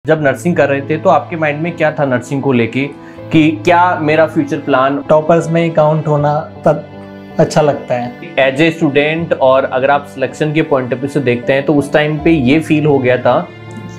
जब नर्सिंग कर रहे थे तो आपके माइंड में क्या था नर्सिंग को लेके कि क्या मेरा फ्यूचर प्लान? टॉपर्स में ही काउंट होना तब अच्छा लगता है एज ए स्टूडेंट। और अगर आप सिलेक्शन के पॉइंट ऑफ व्यू से देखते हैं तो उस टाइम पे ये फील हो गया था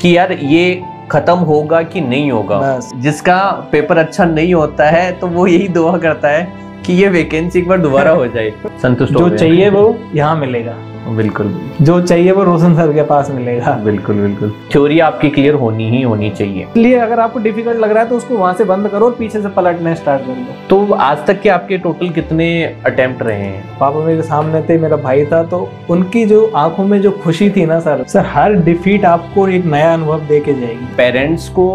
कि यार ये खत्म होगा कि नहीं होगा। जिसका पेपर अच्छा नहीं होता है तो वो यही दुआ करता है कि ये वैकेंसी एक बार दोबारा हो जाए। संतुष्ट जो चाहिए वो यहाँ मिलेगा, बिल्कुल जो चाहिए वो रोशन सर के पास मिलेगा। बिल्कुल बिल्कुल। थ्योरी आपकी क्लियर होनी चाहिए। इसलिए अगर आपको डिफिकल्ट लग रहा है तो उसको वहां से बंद करो और पीछे से पलटना स्टार्ट कर दो। तो आज तक के आपके टोटल कितने अटेम्प्ट रहे हैं? पापा मेरे सामने थे, मेरा भाई था, तो उनकी जो आंखों में जो खुशी थी ना सर हर डिफीट आपको एक नया अनुभव दे के जाएगी। पेरेंट्स को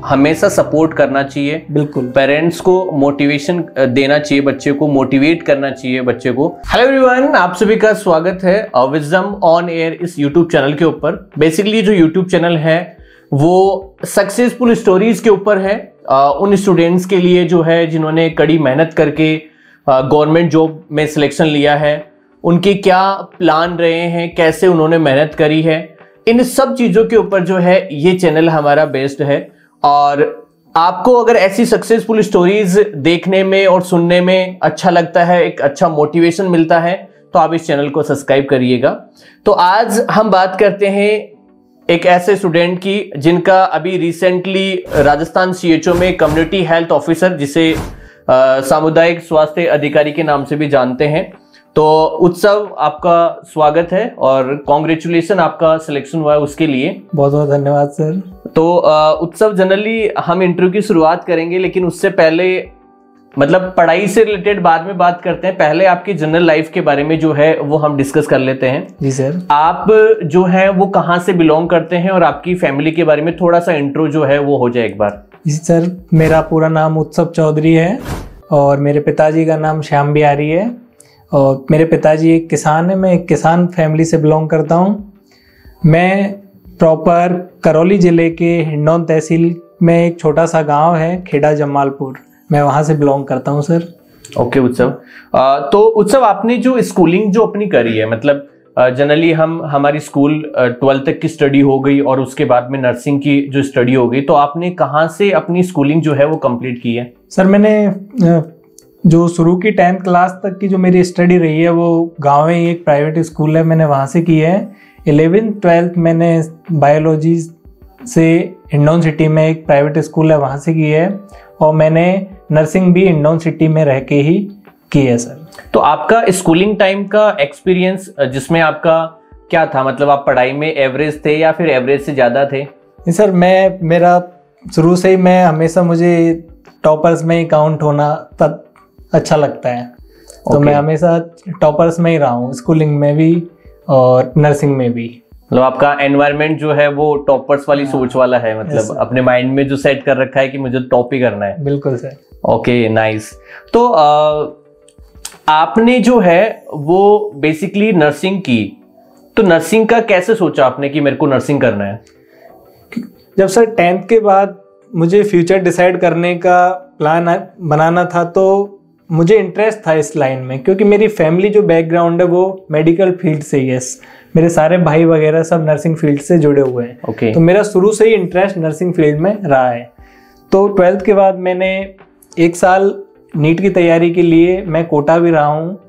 हमेशा सपोर्ट करना चाहिए। बिल्कुल, पेरेंट्स को मोटिवेशन देना चाहिए, बच्चे को मोटिवेट करना चाहिए बच्चे को। हेलो एवरीवन, आप सभी का स्वागत है विजडम ऑन एयर इस यूट्यूब चैनल के ऊपर। बेसिकली जो यूट्यूब चैनल है वो सक्सेसफुल स्टोरीज के ऊपर है, उन स्टूडेंट्स के लिए जो है जिन्होंने कड़ी मेहनत करके गवर्नमेंट जॉब में सिलेक्शन लिया है, उनके क्या प्लान रहे हैं, कैसे उन्होंने मेहनत करी है, इन सब चीज़ों के ऊपर जो है ये चैनल हमारा बेस्ड है। और आपको अगर ऐसी सक्सेसफुल स्टोरीज देखने में और सुनने में अच्छा लगता है, एक अच्छा मोटिवेशन मिलता है, तो आप इस चैनल को सब्सक्राइब करिएगा। तो आज हम बात करते हैं एक ऐसे स्टूडेंट की जिनका अभी रिसेंटली राजस्थान सीएचओ में कम्युनिटी हेल्थ ऑफिसर, जिसे सामुदायिक स्वास्थ्य अधिकारी के नाम से भी जानते हैं। तो उत्सव, आपका स्वागत है और कॉन्ग्रेचुलेशन, आपका सिलेक्शन हुआ है उसके लिए। बहुत बहुत धन्यवाद सर। तो उत्सव, जनरली हम इंटरव्यू की शुरुआत करेंगे, लेकिन उससे पहले मतलब पढ़ाई से रिलेटेड बाद में बात करते हैं। पहले आपकी जनरल लाइफ के बारे में जो है वो हम डिस्कस कर लेते हैं। जी सर। आप जो है वो कहाँ से बिलोंग करते हैं और आपकी फैमिली के बारे में थोड़ा सा इंट्रो जो है वो हो जाए एक बार। जी सर, मेरा पूरा नाम उत्सव चौधरी है और मेरे पिताजी का नाम श्याम बिहारी है और मेरे पिताजी एक किसान है। मैं एक किसान फैमिली से बिलोंग करता हूँ। मैं प्रॉपर करौली जिले के हिंडौन तहसील में एक छोटा सा गांव है खेड़ा जमालपुर, मैं वहां से बिलोंग करता हूं सर। ओके उत्सव, तो उत्सव आपने जो स्कूलिंग जो अपनी करी है, मतलब जनरली हमारी स्कूल 12th तक की स्टडी हो गई और उसके बाद में नर्सिंग की जो स्टडी हो गई, तो आपने कहाँ से अपनी स्कूलिंग जो है वो कंप्लीट की है? सर मैंने जो शुरू की 10th क्लास तक की जो मेरी स्टडी रही है वो गाँव में ही एक प्राइवेट स्कूल है, मैंने वहाँ से की है। 11th 12th मैंने बायोलॉजी से हिंडौन सिटी में एक प्राइवेट स्कूल है वहाँ से की है और मैंने नर्सिंग भी हिंडौन सिटी में रह के ही की है सर। तो आपका स्कूलिंग टाइम का एक्सपीरियंस जिसमें आपका क्या था, मतलब आप पढ़ाई में एवरेज थे या फिर एवरेज से ज़्यादा थे? नहीं सर, मेरा शुरू से ही मैं हमेशा मुझे टॉपर्स में ही काउंट होना तब अच्छा लगता है। तो मैं हमेशा टॉपर्स में ही रहा हूँ, स्कूलिंग में भी और नर्सिंग में भी। मतलब आपका एनवायरनमेंट जो है वो टॉपर्स वाली सोच वाला है, मतलब अपने माइंड में जो सेट कर रखा है कि मुझे टॉप ही करना है। बिल्कुल सर। Okay, nice. तो आपने जो है वो बेसिकली नर्सिंग की, तो नर्सिंग का कैसे सोचा आपने कि मेरे को नर्सिंग करना है? जब सर 10th के बाद मुझे फ्यूचर डिसाइड करने का प्लान बनाना था तो मुझे इंटरेस्ट था इस लाइन में, क्योंकि मेरी फैमिली जो बैकग्राउंड है वो मेडिकल फील्ड से ही है। मेरे सारे भाई वगैरह सब नर्सिंग फील्ड से जुड़े हुए हैं। तो मेरा शुरू से ही इंटरेस्ट नर्सिंग फील्ड में रहा है। तो 12th के बाद मैंने एक साल नीट की तैयारी के लिए मैं कोटा भी रहा हूँ।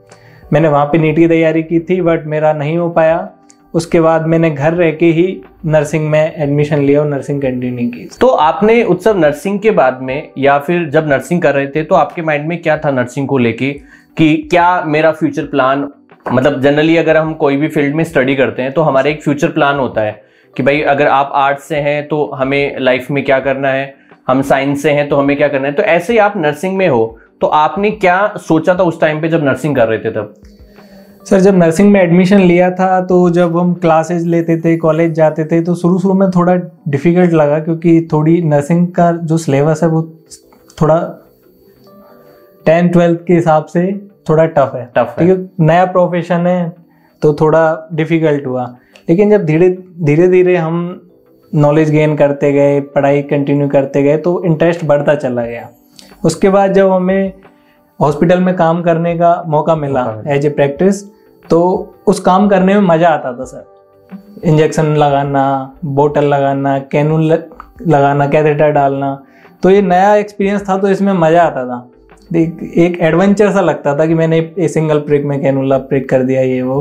मैंने वहाँ पे नीट की तैयारी की थी बट मेरा नहीं हो पाया। उसके बाद मैंने घर रह के ही नर्सिंग में एडमिशन लिया और नर्सिंग कंटिन्यू की। तो आपने उत्सव नर्सिंग के बाद में या फिर जब नर्सिंग कर रहे थे तो आपके माइंड में क्या था नर्सिंग को लेके कि क्या मेरा फ्यूचर प्लान? मतलब जनरली अगर हम कोई भी फील्ड में स्टडी करते हैं तो हमारा एक फ्यूचर प्लान होता है कि भाई अगर आप आर्ट्स से हैं तो हमें लाइफ में क्या करना है, हम साइंस से हैं तो हमें क्या करना है। तो ऐसे ही आप नर्सिंग में हो, तो आपने क्या सोचा था उस टाइम पे जब नर्सिंग कर रहे थे तब? सर जब नर्सिंग में एडमिशन लिया था तो जब हम क्लासेज लेते थे, कॉलेज जाते थे, तो शुरू में थोड़ा डिफिकल्ट लगा, क्योंकि थोड़ी नर्सिंग का जो सिलेबस है वो थोड़ा 10th 12th के हिसाब से थोड़ा टफ है। क्योंकि नया प्रोफेशन है तो थोड़ा डिफिकल्ट हुआ। लेकिन जब धीरे धीरे हम नॉलेज गेन करते गए, पढ़ाई कंटिन्यू करते गए, तो इंटरेस्ट बढ़ता चला गया। उसके बाद जब हमें हॉस्पिटल में काम करने का मौका मिला एज ए प्रैक्टिस, तो उस काम करने में मज़ा आता था सर। इंजेक्शन लगाना, बोतल लगाना, कैनूल लगाना, कैथेटर डालना, तो ये नया एक्सपीरियंस था, तो इसमें मज़ा आता था। एक एडवेंचर सा लगता था कि मैंने एक सिंगल प्रिक में कैनूला प्रिक कर दिया, ये वो।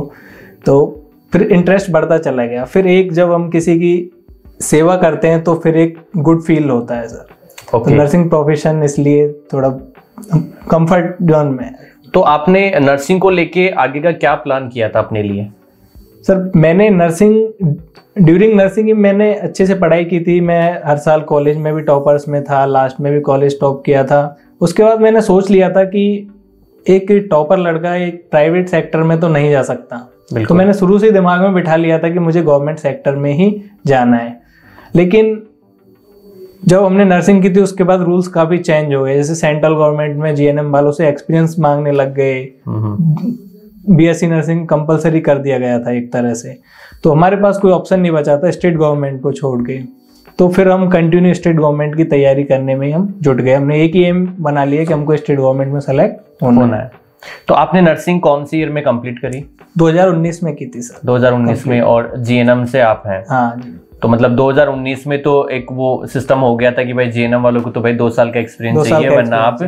तो फिर इंटरेस्ट बढ़ता चला गया। फिर एक जब हम किसी की सेवा करते हैं तो फिर एक गुड फील होता है सर। तो नर्सिंग प्रोफेशन इसलिए थोड़ा कंफर्ट जोन में। तो आपने नर्सिंग को लेके आगे का क्या प्लान किया था अपने लिए? सर मैंने ड्यूरिंग नर्सिंग मैंने अच्छे से पढ़ाई की थी। मैं हर साल कॉलेज में भी टॉपर्स में था, लास्ट में भी कॉलेज टॉप किया था। उसके बाद मैंने सोच लिया था कि एक टॉपर लड़का एक प्राइवेट सेक्टर में तो नहीं जा सकता। तो मैंने शुरू से दिमाग में बिठा लिया था कि मुझे गवर्नमेंट सेक्टर में ही जाना है। लेकिन जब हमने नर्सिंग की थी उसके बाद रूल्स काफ़ी चेंज हो गए। जैसे सेंट्रल गवर्नमेंट में जीएनएम वालों से एक्सपीरियंस मांगने लग गए। बीएससी नर्सिंग कंपलसरी कर दिया गया था एक तरह से। तो हमारे पास कोई ऑप्शन नहीं बचा था स्टेट गवर्नमेंट को छोड़ के। तो फिर हम कंटिन्यू स्टेट गवर्नमेंट की तैयारी करने में हम जुट गए। हमने एक ही एम बना लिया कि हमको स्टेट गवर्नमेंट में सेलेक्ट होना है। तो आपने नर्सिंग कौन सी ईयर में कंप्लीट करी? 2019 में की थी सर। 2019 में। और जीएनएम से आप हैं? हाँ जी। तो मतलब 2019 में तो एक वो सिस्टम हो गया था कि भाई जीएनएम वालों को तो भाई 2 साल का एक्सपीरियंस चाहिए, वरना आप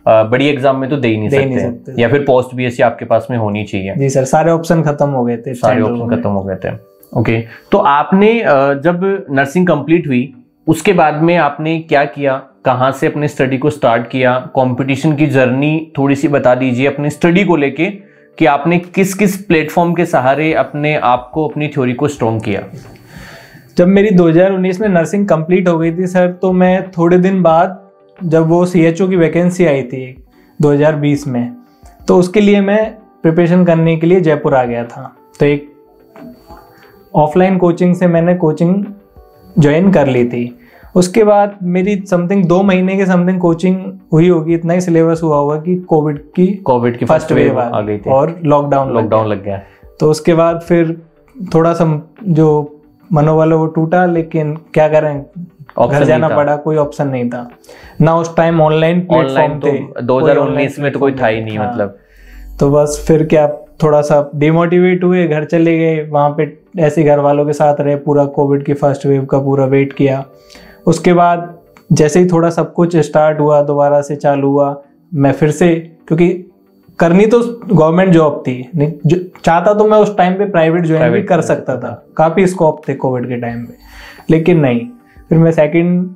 बड़ी एग्जाम में तो दे ही नहीं सकते, या फिर पोस्ट बीएससी आपके पास में होनी चाहिए। जी सर, सारे ऑप्शन खत्म हो गए थे। सारे ऑप्शन खत्म हो गए थे। ओके, तो आपने जब नर्सिंग कंप्लीट हुई उसके बाद में आपने क्या किया, कहाँ से अपने स्टडी को स्टार्ट किया? कंपटीशन की जर्नी थोड़ी सी बता दीजिए अपनी स्टडी को लेके, कि आपने किस किस प्लेटफॉर्म के सहारे अपने आप को, अपनी थ्योरी को स्ट्रॉन्ग किया? जब मेरी 2019 में नर्सिंग कंप्लीट हो गई थी सर, तो मैं थोड़े दिन बाद जब वो सीएचओ की वैकेंसी आई थी 2020 में, तो उसके लिए मैं प्रिपरेशन करने के लिए जयपुर आ गया था। तो एक ऑफलाइन कोचिंग से मैंने कोचिंग ज्वाइन कर ली थी। उसके बाद मेरी समथिंग 2 महीने के समथिंग कोचिंग हुई होगी, इतना ही सिलेबस हुआ होगा कि कोविड की फर्स्ट वेव आ गई थी और लॉकडाउन लग गया। तो उसके बाद फिर थोड़ा सा जो मनोबल वो टूटा, लेकिन क्या करें, घर जाना पड़ा, कोई ऑप्शन नहीं था ना उस टाइम। ऑनलाइन प्लेटफॉर्म थे 2019 में तो कोई था ही नहीं, मतलब। तो बस फिर क्या, थोड़ा सा डिमोटिवेट हुए, घर चले गए। वहाँ पे ऐसे घर वालों के साथ रहे, पूरा कोविड की फर्स्ट वेव का पूरा वेट किया। उसके बाद जैसे ही थोड़ा सब कुछ स्टार्ट हुआ, दोबारा से चालू हुआ, मैं फिर से, क्योंकि करनी तो गवर्नमेंट जॉब थी, चाहता तो मैं उस टाइम पे प्राइवेट ज्वाइन भी कर सकता था, काफ़ी स्कोप थे कोविड के टाइम पे, लेकिन नहीं। फिर मैं सेकंड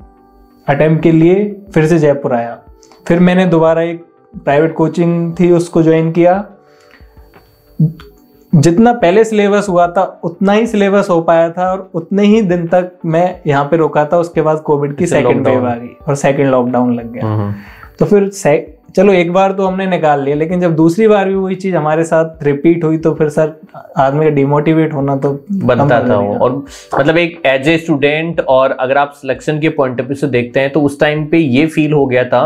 अटेम्प्ट के लिए फिर से जयपुर आया। फिर मैंने दोबारा एक प्राइवेट कोचिंग थी उसको ज्वाइन किया। जितना पहले सिलेबस हुआ था उतना ही सिलेबस हो पाया था और उतने ही दिन तक मैं यहाँ पे रुका था। उसके बाद कोविड की सेकंड वेव आ गई और सेकंड लॉकडाउन लग गया। तो फिर चलो एक बार तो हमने निकाल लिया, लेकिन जब दूसरी बार भी वही चीज हमारे साथ रिपीट हुई तो फिर सर आदमी का डिमोटिवेट होना तो बनता था। और मतलब एक एज ए स्टूडेंट, और अगर आप सिलेक्शन के पॉइंट ऑफ व्यू से देखते हैं तो उस टाइम पे ये फील हो गया था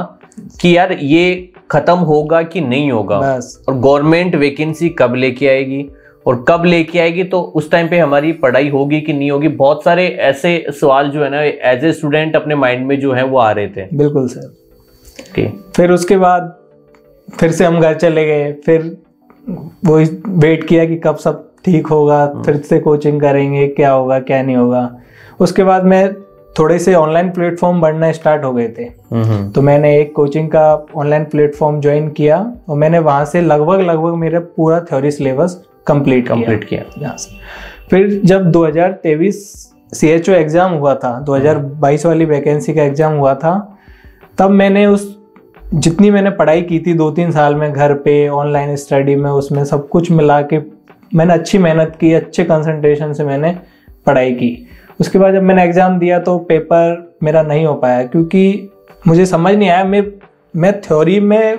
कि यार ये खत्म होगा कि नहीं होगा, और गवर्नमेंट वैकेंसी कब लेके आएगी, और कब लेके आएगी, तो उस टाइम पे हमारी पढ़ाई होगी कि नहीं होगी। बहुत सारे ऐसे सवाल जो है ना एज ए स्टूडेंट अपने माइंड में जो है वो आ रहे थे। बिल्कुल सर। फिर उसके बाद फिर से हम घर चले गए। फिर वो वेट किया कि कब सब ठीक होगा, फिर से कोचिंग करेंगे, क्या होगा क्या नहीं होगा। उसके बाद मैं थोड़े से ऑनलाइन प्लेटफॉर्म बढ़ना स्टार्ट हो गए थे, तो मैंने एक कोचिंग का ऑनलाइन प्लेटफॉर्म ज्वाइन किया और मैंने वहां से लगभग मेरा पूरा थ्योरी सिलेबस कंप्लीट किया। फिर जब 2023 सीएचओ एग्जाम हुआ था, 2022 वाली वैकेंसी का एग्जाम हुआ था, तब मैंने जितनी मैंने पढ़ाई की थी 2-3 साल में घर पे ऑनलाइन स्टडी में, उसमें सब कुछ मिला के मैंने अच्छी मेहनत की, अच्छे कंसंट्रेशन से मैंने पढ़ाई की। उसके बाद जब मैंने एग्ज़ाम दिया तो पेपर मेरा नहीं हो पाया, क्योंकि मुझे समझ नहीं आया, मैं थ्योरी में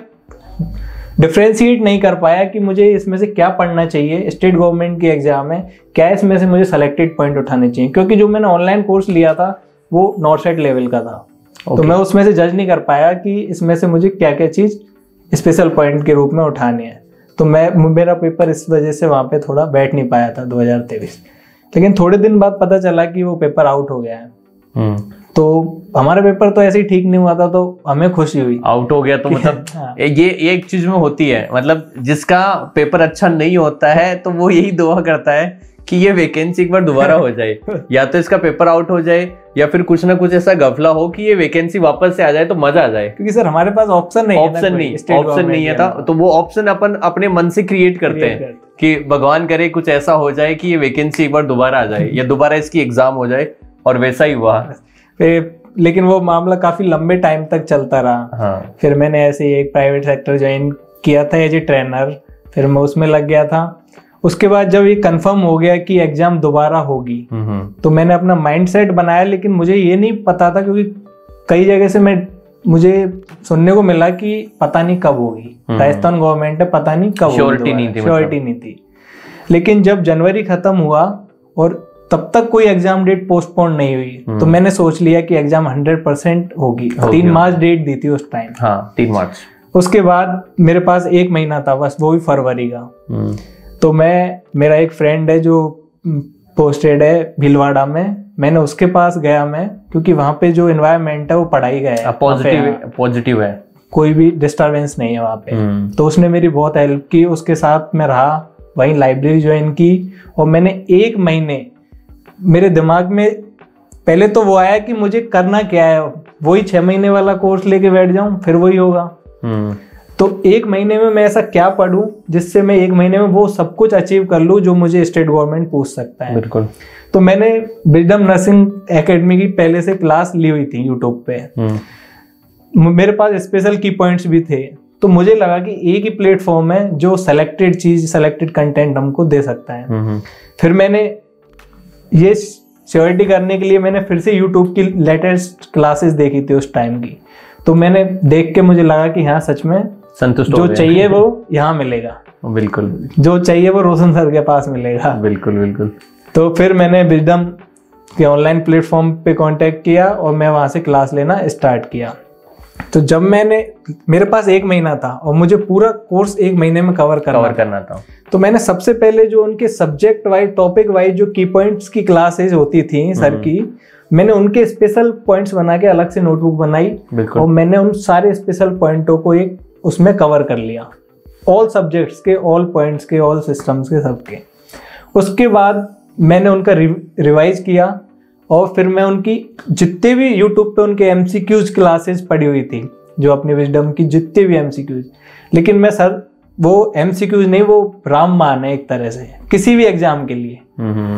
डिफ्रेंशिएट नहीं कर पाया कि मुझे इसमें से क्या पढ़ना चाहिए। स्टेट गवर्नमेंट की एग्ज़ाम है, क्या इसमें से मुझे सेलेक्टेड पॉइंट उठाने चाहिए, क्योंकि जो मैंने ऑनलाइन कोर्स लिया था वो नॉर्सेट लेवल का था। तो मैं उसमें से जज नहीं कर पाया कि इसमें से मुझे क्या क्या चीज़ स्पेशल पॉइंट के रूप में उठानी है। तो मेरा पेपर इस वजह से वहाँ पे थोड़ा बैठ नहीं पाया था 2023। लेकिन थोड़े दिन बाद पता चला कि वो पेपर आउट हो गया है। तो हमारा पेपर तो ऐसे ही ठीक नहीं हुआ था, तो हमें खुशी हुई। आउट हो गया तो मतलब हाँ। ये एक चीज में होती है, मतलब जिसका पेपर अच्छा नहीं होता है तो वो यही दुआ करता है कि ये वैकेंसी एक बार दोबारा हो जाए, या तो इसका पेपर आउट हो जाए या फिर कुछ ना कुछ ऐसा गफला हो कि ये वैकेंसी वापस से आ जाए तो मजा आ जाए। क्योंकि सर हमारे पास ऑप्शन नहीं है था, तो वो ऑप्शन अपन अपने मन से क्रिएट करते हैं कि भगवान करे कुछ ऐसा हो जाए कि ये वैकेंसी एक बार दोबारा आ जाए या दोबारा इसकी एग्जाम हो जाए, और वैसा ही हुआ। लेकिन वो मामला काफी लंबे टाइम तक चलता रहा। हाँ। फिर मैंने ऐसे ही एक प्राइवेट सेक्टर ज्वाइन किया था एज ए ट्रेनर, फिर मैं उसमें लग गया था। उसके बाद जब ये कंफर्म हो गया कि एग्जाम दोबारा होगी, तो मैंने अपना माइंडसेट बनाया, लेकिन मुझे ये नहीं पता था, क्योंकि कई जगह से मुझे सुनने को मिला कि पता नहीं कब होगी, राजस्थान गवर्नमेंट है, पता नहीं कब, श्योरिटी नहीं थी। लेकिन जब जनवरी खत्म हुआ और तब तक कोई एग्जाम डेट पोस्टपोन नहीं हुई, तो मैंने सोच लिया कि एग्जाम 100% होगी। 3 मार्च डेट दी थी उस टाइम। हाँ, 3 मार्च। उसके बाद मेरे पास 1 महीना था बस, वो भी फरवरी का। तो मेरा एक फ्रेंड है जो पोस्टेड है भीलवाड़ा में, मैंने उसके पास गया मैं, क्योंकि वहाँ पे जो एनवायरनमेंट है वो पढ़ाई का है, पॉजिटिव है, कोई भी डिस्टरबेंस नहीं है वहाँ पे। तो उसने मेरी बहुत हेल्प की, उसके साथ मैं रहा, वहीं लाइब्रेरी ज्वाइन की, और मैंने 1 महीने मेरे दिमाग में पहले तो वो आया कि मुझे करना क्या है, वही 6 महीने वाला कोर्स लेके बैठ जाऊं, फिर वही होगा। तो 1 महीने में मैं ऐसा क्या पढूं जिससे मैं 1 महीने में वो सब कुछ अचीव कर लूं जो मुझे स्टेट गवर्नमेंट पूछ सकता है। बिल्कुल। तो मैंने विजडम नर्सिंग एकेडमी की पहले से क्लास ली हुई थी यूट्यूब पे। मेरे पास स्पेशल की पॉइंट्स भी थे, तो मुझे लगा कि एक ही प्लेटफॉर्म है जो सेलेक्टेड कंटेंट हमको दे सकता है। फिर मैंने ये श्योरिटी करने के लिए मैंने फिर से यूट्यूब की लेटेस्ट क्लासेस देखी थी उस टाइम की। तो मैंने देख के मुझे लगा कि हाँ सच में संतुष्ट जो चाहिए वो यहाँ मिलेगा। बिल्कुल, जो चाहिए वो रोशन सर के पास मिलेगा। बिल्कुल बिल्कुल। तो फिर मैंने विजडम के ऑनलाइन प्लेटफॉर्म पे कांटेक्ट किया और मैं वहां से क्लास लेना स्टार्ट किया। तो जब मेरे पास 1 महीना था और मुझे पूरा कोर्स 1 महीने में कवर करना था, तो मैंने सबसे पहले जो उनके सब्जेक्ट वाइज, टॉपिक वाइज जो की पॉइंट्स की क्लासेज होती थी सर की, मैंने उनके स्पेशल पॉइंट्स बना के अलग से नोटबुक बनाई, और मैंने उन सारे स्पेशल पॉइंटों को एक उसमें कवर कर लिया, ऑल सब्जेक्ट्स के, ऑल पॉइंट्स के, ऑल सिस्टम्स के, सबके। उसके बाद मैंने उनका रिवाइज किया, और फिर मैं उनकी जितने भी यूट्यूब पे उनके MCQs क्लासेस पढ़ी हुई थी, जो अपने विजडम की जितने भी MCQs, लेकिन मैं सर वो MCQs नहीं, वो रामबाण है एक तरह से किसी भी एग्जाम के लिए।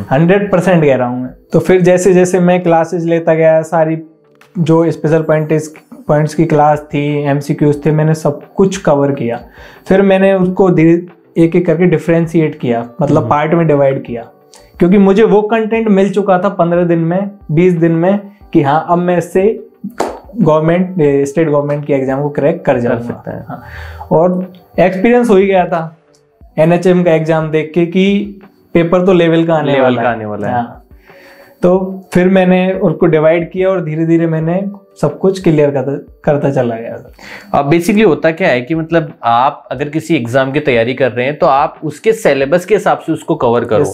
100% कह रहा हूँ मैं। तो फिर जैसे जैसे मैं क्लासेस लेता गया, सारी जो स्पेशल पॉइंट्स की क्लास थी, MCQs थे, मैंने सब कुछ कवर किया। फिर मैंने उसको एक एक करके डिफ्रेंशिएट किया, मतलब पार्ट में डिवाइड किया, क्योंकि मुझे वो कंटेंट मिल चुका था 15 दिन में, 20 दिन में, कि हाँ अब मैं इससे स्टेट गवर्नमेंट की एग्जाम को क्रैक कर सकता है। हाँ। और एक्सपीरियंस हो ही गया था NHM का एग्जाम देख के कि पेपर तो लेवल का आने वाला है। हाँ। तो फिर मैंने उसको डिवाइड किया और धीरे धीरे मैंने सब कुछ क्लियर करता चला गया। अब बेसिकली होता क्या है कि मतलब आप अगर किसी एग्जाम की तैयारी कर रहे हैं तो आप उसके सिलेबस के हिसाब से उसको कवर करो।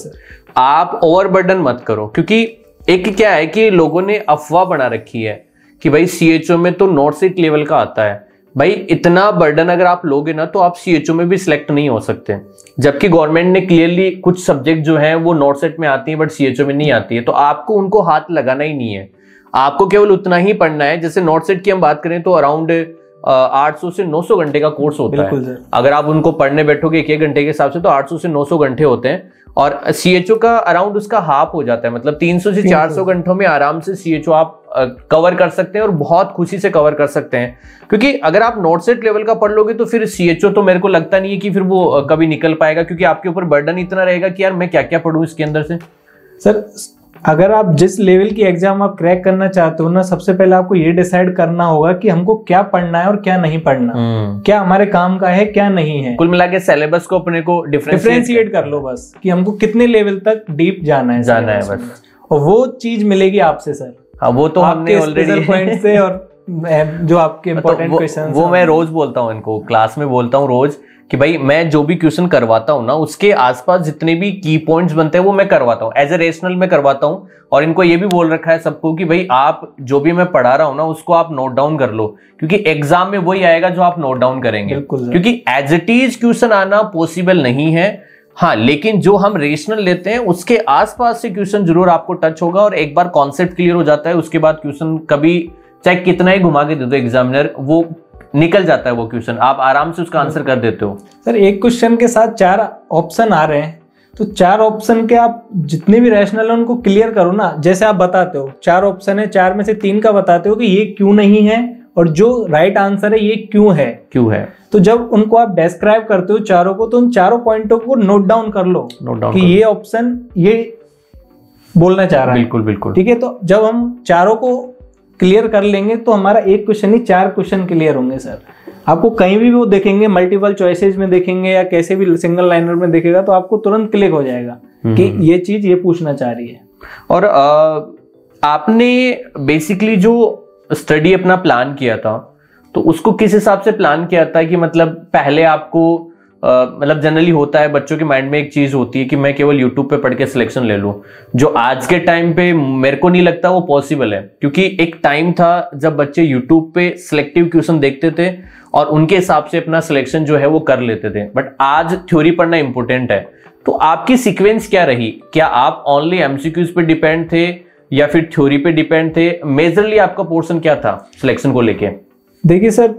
आप ओवरबर्डन मत करो, क्योंकि एक क्या है कि लोगों ने अफवाह बना रखी है कि भाई CHO में तो नॉट सेट लेवल का आता है। भाई इतना बर्डन अगर आप लोगे ना तो आप CHO में भी सिलेक्ट नहीं हो सकते, जबकि गवर्नमेंट ने क्लियरली कुछ सब्जेक्ट जो हैं वो नॉट सेट में आती है बट CHO में नहीं आती है। तो आपको उनको हाथ लगाना ही नहीं है, आपको केवल उतना ही पढ़ना है। जैसे नॉट सेट की हम बात करें तो अराउंड 800 से 900 घंटे का कोर्स होता है। अगर आप उनको पढ़ने बैठोगे 1-1 घंटे के हिसाब से तो 800 से 900 घंटे होते हैं, और CHO का अराउंड उसका हाफ हो जाता है, मतलब 300 से 400 घंटों में आराम से CHO आप कवर कर सकते हैं और बहुत खुशी से कवर कर सकते हैं। क्योंकि अगर आप नॉट सेट लेवल का पढ़ लोगे तो फिर CHO तो मेरे को लगता नहीं है कि फिर वो कभी निकल पाएगा, क्योंकि आपके ऊपर बर्डन इतना रहेगा कि यार मैं क्या क्या पढ़ूं इसके अंदर से। सर अगर आप जिस लेवल की एग्जाम आप क्रैक करना चाहते हो ना, सबसे पहले आपको ये डिसाइड करना होगा कि हमको क्या पढ़ना है और क्या नहीं पढ़ना, क्या हमारे काम का है क्या नहीं है। कुल मिला के सिलेबस को अपने को डिफरेंशिएट कर लो बस, कि हमको कितने लेवल तक डीप जाना है बस, और वो चीज मिलेगी आपसे सर। हाँ, वो तो हमने ऑलरेडी पॉइंट से, और जो आपके इंपॉर्टेंट क्वेश्चन वो मैं रोज बोलता हूँ इनको, क्लास में बोलता हूँ रोज कि भाई मैं जो भी क्वेश्चन करवाता हूँ ना उसके आसपास जितने भी की पॉइंट्स बनते हैं वो मैं करवाता हूँ, एज ए रेशनल में करवाता हूँ। और इनको ये भी बोल रखा है सबको कि भाई आप जो भी मैं पढ़ा रहा हूँ ना उसको आप नोट डाउन कर लो, क्योंकि एग्जाम में वही आएगा जो आप नोट डाउन करेंगे। क्योंकि एज इट इज क्वेश्चन आना पॉसिबल नहीं है, हाँ, लेकिन जो हम रेशनल लेते हैं उसके आसपास से क्वेश्चन जरूर आपको टच होगा, और एक बार कॉन्सेप्ट क्लियर हो जाता है उसके बाद क्वेश्चन कभी चाहे कितना ही घुमा के दे दो एग्जामिनर, वो निकल जाता है वो क्वेश्चन, आप आराम से उसका आंसर कर देते हो। सर एक क्वेश्चन के साथ 4 ऑप्शन आ रहे हैं, तो 4 ऑप्शन के आप जितने भी रैशनल है उनको क्लियर करो ना। जैसे आप बताते हो 4 ऑप्शन है, 4 में से 3 का बताते हो कि ये क्यों नहीं है, और जो राइट आंसर है ये क्यों है। तो जब उनको आप डिस्क्राइब करते हो चारों को, तो उन चारों पॉइंटों को नोट डाउन कर लो कि ये ऑप्शन ये बोलना चाह रहा है। बिल्कुल। ठीक है, तो जब हम चारों को क्लियर कर लेंगे तो हमारा एक क्वेश्चन नहीं 4 क्वेश्चन क्लियर होंगे सर। आपको कहीं भी वो देखेंगे, मल्टीपल चॉइसेस में देखेंगे या कैसे भी सिंगल लाइनर में देखेगा, तो आपको तुरंत क्लिक हो जाएगा कि ये चीज ये पूछना चाह रही है। और आपने बेसिकली जो स्टडी अपना प्लान किया था, तो उसको किस हिसाब से प्लान किया था कि मतलब पहले आपको मतलब जनरली होता है बच्चों के माइंड में एक चीज होती है कि मैं केवल यूट्यूब पे पढ़ के सिलेक्शन ले लूं, जो आज के टाइम पे मेरे को नहीं लगता वो पॉसिबल है, क्योंकि एक टाइम था जब बच्चे यूट्यूब पे सिलेक्टिव क्वेश्चन देखते थे और उनके हिसाब से अपना सिलेक्शन जो है वो कर लेते थे, बट आज थ्योरी पढ़ना इंपॉर्टेंट है। तो आपकी सीक्वेंस क्या रही? क्या आप ओनली एमसीक्यूज पे डिपेंड थे या फिर थ्योरी पे डिपेंड थे? मेजरली आपका पोर्शन क्या था सिलेक्शन को लेके? देखिए सर,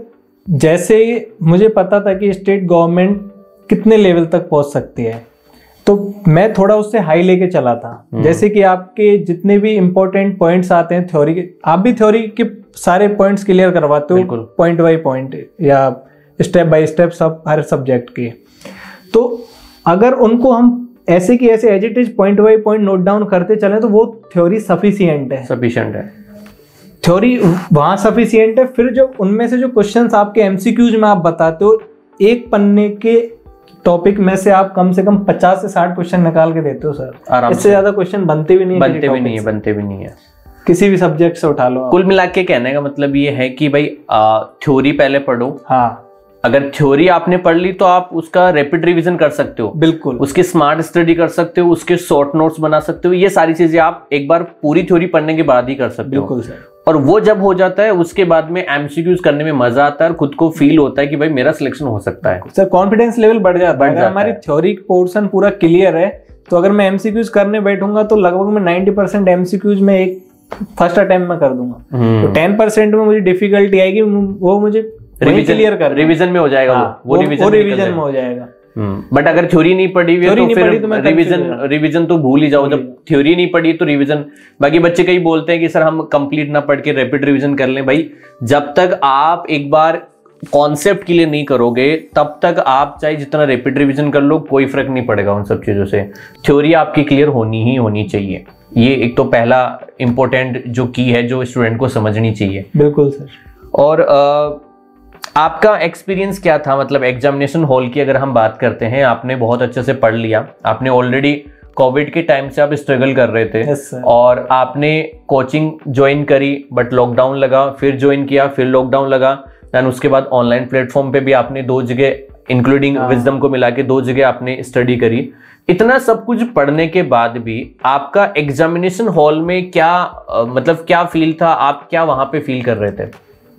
जैसे मुझे पता था कि स्टेट गवर्नमेंट कितने लेवल तक पहुंच सकती है, तो मैं थोड़ा उससे हाई लेके चला था। जैसे कि आपके जितने भी इंपॉर्टेंट पॉइंट्स आते हैं थ्योरी के, आप भी थ्योरी के सारे पॉइंट्स क्लियर करवाते हो पॉइंट बाय पॉइंट या स्टेप बाय स्टेप सब हर सब्जेक्ट के। तो अगर उनको हम ऐसे की ऐसे as it is point by point note down करते चले तो वो थ्योरी सफिशिएंट है। थ्योरी वहां सफिशिएंट है। फिर जब उनमें से जो क्वेश्चंस आपके एमसीक्यूज में आप बताते हो, एक पन्ने के टॉपिक में से आप कम से कम 50 से 60 क्वेश्चन निकाल के देते हो सर। इससे ज्यादा क्वेश्चन बनते भी नहीं है किसी भी सब्जेक्ट से उठा लो। कुल मिला के कहने का मतलब ये है कि भाई थ्योरी पहले पढ़ो। हाँ, अगर थ्योरी आपने पढ़ ली तो आप उसका रैपिड रिवीजन कर सकते हो, बिल्कुल, उसकी स्मार्ट स्टडी कर सकते हो, उसके शॉर्ट नोट्स बना सकते हो। ये सारी चीजें आप एक बार पूरी थ्योरी पढ़ने के बाद ही कर सकते हो। बिल्कुल सर। और वो जब हो जाता है उसके बाद में एमसीक्यूज करने में मजा आता है और खुद को फील होता है कि भाई मेरा सिलेक्शन हो सकता है सर। कॉन्फिडेंस लेवल बढ़ जाता है। अगर हमारी थ्योरी पोर्शन पूरा क्लियर है तो अगर मैं एमसीक्यूज करने बैठूंगा तो लगभग मैं 90% एमसीक्यूज में एक फर्स्ट अटेम्प्ट में कर दूंगा। तो 10% में मुझे डिफिकल्टी आएगी, वो मुझे रिवीजन में हो जाएगा। हाँ, वो रिवीजन में हो जाएगा। बट अगर थ्योरी नहीं पढ़ी हुई तो फिर रिवीजन तो भूल ही जाओ। जब थ्योरी नहीं पढ़ी तो रिवीजन, बाकी बच्चे कई बोलते हैं कि सर हम कंप्लीट ना पढ़ के रैपिड रिवीजन कर लें। भाई जब तक आप एक बार कॉन्सेप्ट क्लियर नहीं करोगे तब तक आप चाहे जितना रैपिड रिवीजन कर लो कोई फर्क नहीं पड़ेगा उन सब चीजों से। थ्योरी आपकी क्लियर होनी चाहिए। ये एक तो पहला इंपॉर्टेंट जो की है जो स्टूडेंट को समझनी चाहिए। बिल्कुल सर। और आपका एक्सपीरियंस क्या था? मतलब एग्जामिनेशन हॉल की अगर हम बात करते हैं, आपने बहुत अच्छे से पढ़ लिया, आपने ऑलरेडी कोविड के टाइम से आप स्ट्रगल कर रहे थे। yes, और आपने कोचिंग ज्वाइन करी बट लॉकडाउन लगा, फिर ज्वाइन किया, फिर लॉकडाउन लगा, देन उसके बाद ऑनलाइन प्लेटफॉर्म पे भी आपने 2 जगह इंक्लूडिंग विजडम को मिला के 2 जगह आपने स्टडी करी। इतना सब कुछ पढ़ने के बाद भी आपका एग्जामिनेशन हॉल में क्या मतलब क्या फील था? आप क्या वहां पे फील कर रहे थे?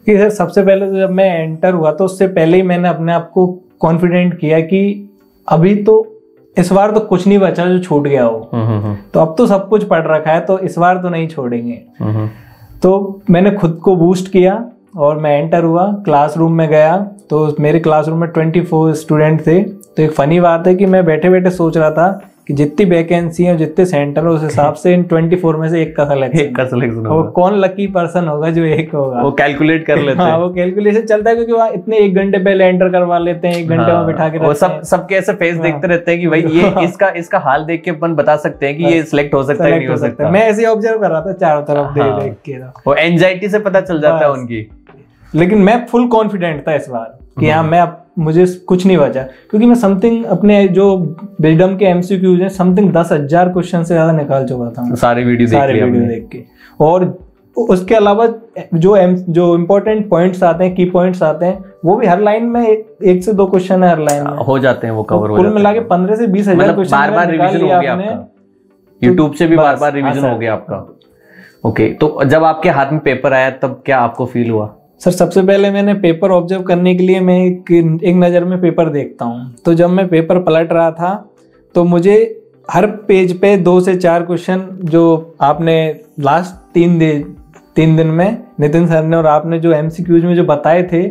कि सर सबसे पहले तो जब मैं एंटर हुआ तो उससे पहले ही मैंने अपने आप को कॉन्फिडेंट किया कि अभी तो इस बार तो कुछ नहीं बचा जो छूट गया हो। तो अब तो सब कुछ पढ़ रखा है तो इस बार तो नहीं छोड़ेंगे। तो मैंने खुद को बूस्ट किया और मैं एंटर हुआ, क्लासरूम में गया तो मेरे क्लासरूम में 24 स्टूडेंट थे। तो एक फनी बात है कि मैं बैठे बैठे सोच रहा था कि जितनी वैकेंसी है जितने सेंटर है उस हिसाब से इन 24 में से एक का सिलेक्शन होगा। कौन लकी पर्सन होगा जो एक होगा, वो कैलकुलेट कर लेते हैं। हाँ, वो कैलकुलेशन चलता है क्योंकि वहाँ इतने 1 घंटे पहले एंटर करवा लेते हैं, 1 घंटे में बिठा के रखते हैं। सबके ऐसे फेस देखते रहते हैं कि भाई ये इसका हाल देख के अपन बता सकते हैं कि ये सिलेक्ट हो सकता है नहीं हो सकता। मैं ऐसे ऑब्जर्व कर रहा था चारों तरफ देख के, वो एंजाइटी से पता चल जाता है उनकी। लेकिन मैं फुल कॉन्फिडेंट था इस बार कि हाँ मुझे कुछ नहीं बचा, क्योंकि मैं समथिंग अपने जो विजडम के एमसीक्यूज हैं समथिंग 10,000 क्वेश्चन से ज्यादा निकाल चुका था सारे वीडियो देख के। और उसके अलावा जो इम्पोर्टेंट पॉइंट्स आते हैं, की पॉइंट्स आते हैं, वो भी हर लाइन में 1 से 2 क्वेश्चन है हर लाइन में हो जाते हैं, वो कवर हो जाते हैं। कुल मिला के 15 से 20,000 क्वेश्चन बार-बार रिवीजन हो गया आपका, यूट्यूब से भी बार-बार रिवीजन हो गया आपका। ओके, तो जब आपके हाथ में पेपर आया तब क्या आपको फील हुआ? सर सबसे पहले मैंने पेपर ऑब्जर्व करने के लिए मैं एक नज़र में पेपर देखता हूँ। तो जब मैं पेपर पलट रहा था तो मुझे हर पेज पे 2 से 4 क्वेश्चन जो आपने लास्ट 3 दिन में नितिन सर ने और आपने जो एमसीक्यूज में जो बताए थे,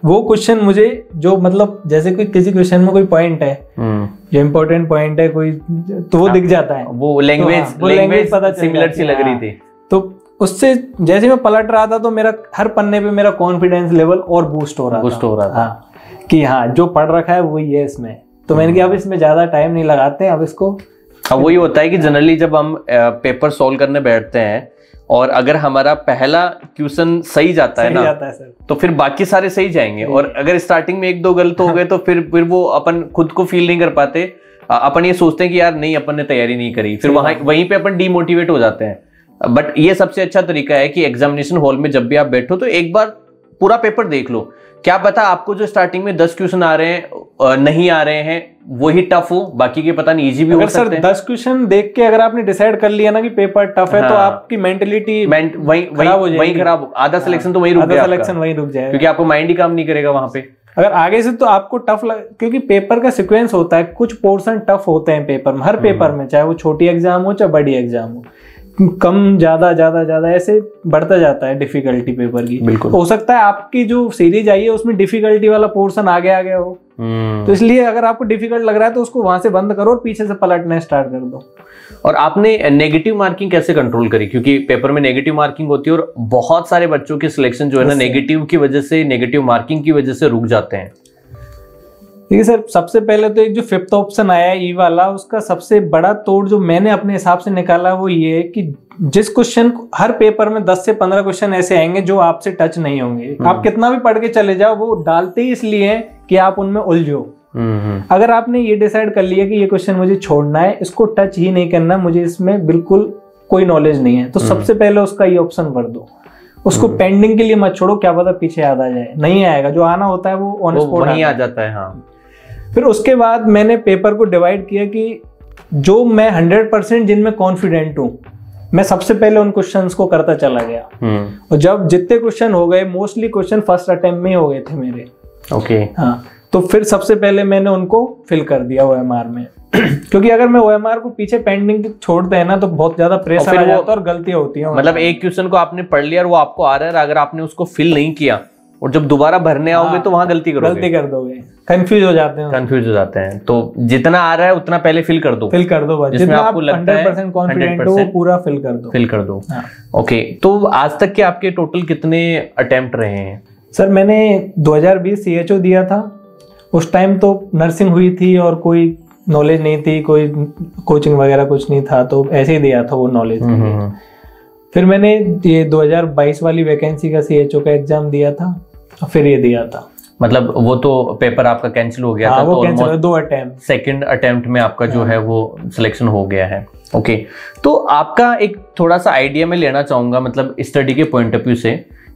वो क्वेश्चन मुझे जो मतलब जैसे कोई किसी क्वेश्चन में कोई पॉइंट है जो इम्पोर्टेंट पॉइंट है कोई, तो वो दिख जाता है, वो लैंग्वेज पता सिमिलर सी लग रही थी। तो उससे जैसे मैं पलट रहा था तो मेरा हर पन्ने पे मेरा कॉन्फिडेंस लेवल और बूस्ट हो रहा था कि हाँ जो पढ़ रखा है वही है इसमें। तो मैंने कहा अब इसमें ज्यादा टाइम नहीं लगाते, अब इसको। अब वही होता है कि जनरली जब हम पेपर सॉल्व करने बैठते हैं और अगर हमारा पहला क्वेश्चन सही जाता है ना, तो फिर बाकी सारे सही जाएंगे, और अगर स्टार्टिंग में 1-2 गलत हो गए तो फिर वो अपन खुद को फील नहीं कर पाते, अपन ये सोचते हैं कि यार नहीं अपन ने तैयारी नहीं करी, फिर वहीं पे अपन डीमोटिवेट हो जाते हैं। बट ये सबसे अच्छा तरीका है कि एग्जामिनेशन हॉल में जब भी आप बैठो तो एक बार पूरा पेपर देख लो, क्या पता आपको जो स्टार्टिंग में 10 क्वेश्चन आ रहे हैं नहीं आ रहे हैं वही टफ हो, बाकी के पता नहीं इजी भी हो सकते हैं। 10 क्वेश्चन देख के अगर आपने डिसाइड कर लिया ना कि पेपर टफ है, तो आपकी मेंटलिटी वही खराब, आधा सिलेक्शन तो वही रुक जाएगा, क्योंकि आपको माइंड ही काम नहीं करेगा वहां पे। अगर आगे से तो आपको टफ क्योंकि पेपर का सीक्वेंस होता है, कुछ पोर्शन टफ होते हैं पेपर में, हर पेपर में, चाहे वो छोटी एग्जाम हो चाहे बड़ी एग्जाम हो, कम ज्यादा ऐसे बढ़ता जाता है डिफिकल्टी पेपर की। बिल्कुल हो सकता है आपकी जो सीरीज आई है उसमें डिफिकल्टी वाला पोर्शन आगे आ गया हो, तो इसलिए अगर आपको डिफिकल्ट लग रहा है तो उसको वहां से बंद करो और पीछे से पलटना स्टार्ट कर दो। और आपने नेगेटिव मार्किंग कैसे कंट्रोल करी, क्योंकि पेपर में नेगेटिव मार्किंग होती है और बहुत सारे बच्चों के सिलेक्शन जो है ना नेगेटिव की वजह से, नेगेटिव मार्किंग की वजह से रुक जाते हैं। देखिए सर, सबसे पहले तो एक जो 5th ऑप्शन आया है ई वाला, उसका सबसे बड़ा तोड़ जो मैंने अपने हिसाब से निकाला वो ये है कि जिस क्वेश्चन हर पेपर में 10 से 15 क्वेश्चन ऐसे आएंगे जो आपसे टच नहीं होंगे, आप कितना भी पढ़ के चले जाओ, वो डालते ही इसलिए हैं कि आप उनमें उलझो। अगर आपने ये डिसाइड कर लिया कि ये क्वेश्चन मुझे छोड़ना है, इसको टच ही नहीं करना, मुझे इसमें बिल्कुल कोई नॉलेज नहीं है, तो सबसे पहले उसका ये ऑप्शन भर दो। उसको पेंडिंग के लिए मत छोड़ो, क्या पता पीछे याद आ जाए, नहीं आएगा, जो आना होता है वो ऑन स्पॉट आ जाता है। हाँ। फिर उसके बाद मैंने पेपर को डिवाइड किया कि जो मैं 100% जिनमें कॉन्फिडेंट हूँ, मैं सबसे पहले उन क्वेश्चंस को करता चला गया। और जब जितने क्वेश्चन हो गए, मोस्टली क्वेश्चन फर्स्ट अटेम्प्ट में हो गए थे मेरे। ओके। हाँ, तो फिर सबसे पहले मैंने उनको फिल कर दिया OMR में क्योंकि अगर मैं OMR को पीछे पेंडिंग छोड़ते हैं ना तो बहुत ज्यादा प्रेशर आ जाता है और गलतियां होती हैं। मतलब एक क्वेश्चन को आपने पढ़ लिया और वो आपको आ रहा है, अगर आपने उसको फिल नहीं किया और जब दोबारा भरने आओगे तो वहां गलती कर दोगे, कंफ्यूज हो जाते हैं। तो जितना आ रहा है उतना पहले फिल कर दो बस, जिसमें आपको लगता है 100% कॉन्फिडेंट हो, पूरा फिल कर दो। ओके, तो आज तक के आपके टोटल कितने अटेम्प्ट रहे हैं? सर मैंने 2020 CHO दिया था, उस टाइम तो नर्सिंग हुई थी और कोई नॉलेज नहीं थी, कोई कोचिंग वगैरह कुछ नहीं था, तो ऐसे ही दिया था वो नॉलेज। फिर मैंने ये 2022 वाली वैकेंसी का CHO का एग्जाम दिया था, फिर ये दिया था। मतलब वो तो पेपर आपका कैंसिल हो गया था, वो कैंसिल हो, 2 अटेम्प्ट, सेकंड अटेम्प्ट में आपका जो है वो सिलेक्शन हो गया है। ओके, तो आपका एक थोड़ा सा आइडिया मैं लेना चाहूंगा, मतलब स्टडी के पॉइंट ऑफ व्यू से,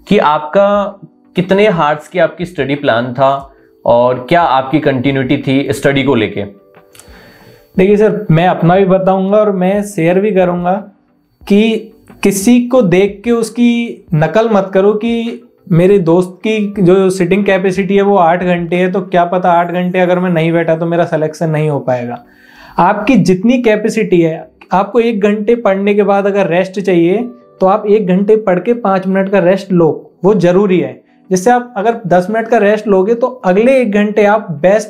कि आपका कितने हार्ट्स की आपकी स्टडी प्लान था और क्या आपकी कंटिन्यूटी थी स्टडी को लेके? देखिए सर, मैं अपना भी बताऊंगा और मैं शेयर भी करूंगा कि किसी को देख के उसकी नकल मत करो कि मेरे दोस्त की जो सिटिंग कैपेसिटी है वो 8 घंटे है, तो क्या पता 8 घंटे अगर मैं नहीं बैठा तो मेरा सिलेक्शन नहीं हो पाएगा। आपकी जितनी कैपेसिटी है, आपको 1 घंटे पढ़ने के बाद अगर रेस्ट चाहिए तो आप 1 घंटे पढ़ के 5 मिनट का रेस्ट लो, वो जरूरी है। जिससे आप अगर 10 मिनट का रेस्ट लोगे तो अगले 1 घंटे आप बेस्ट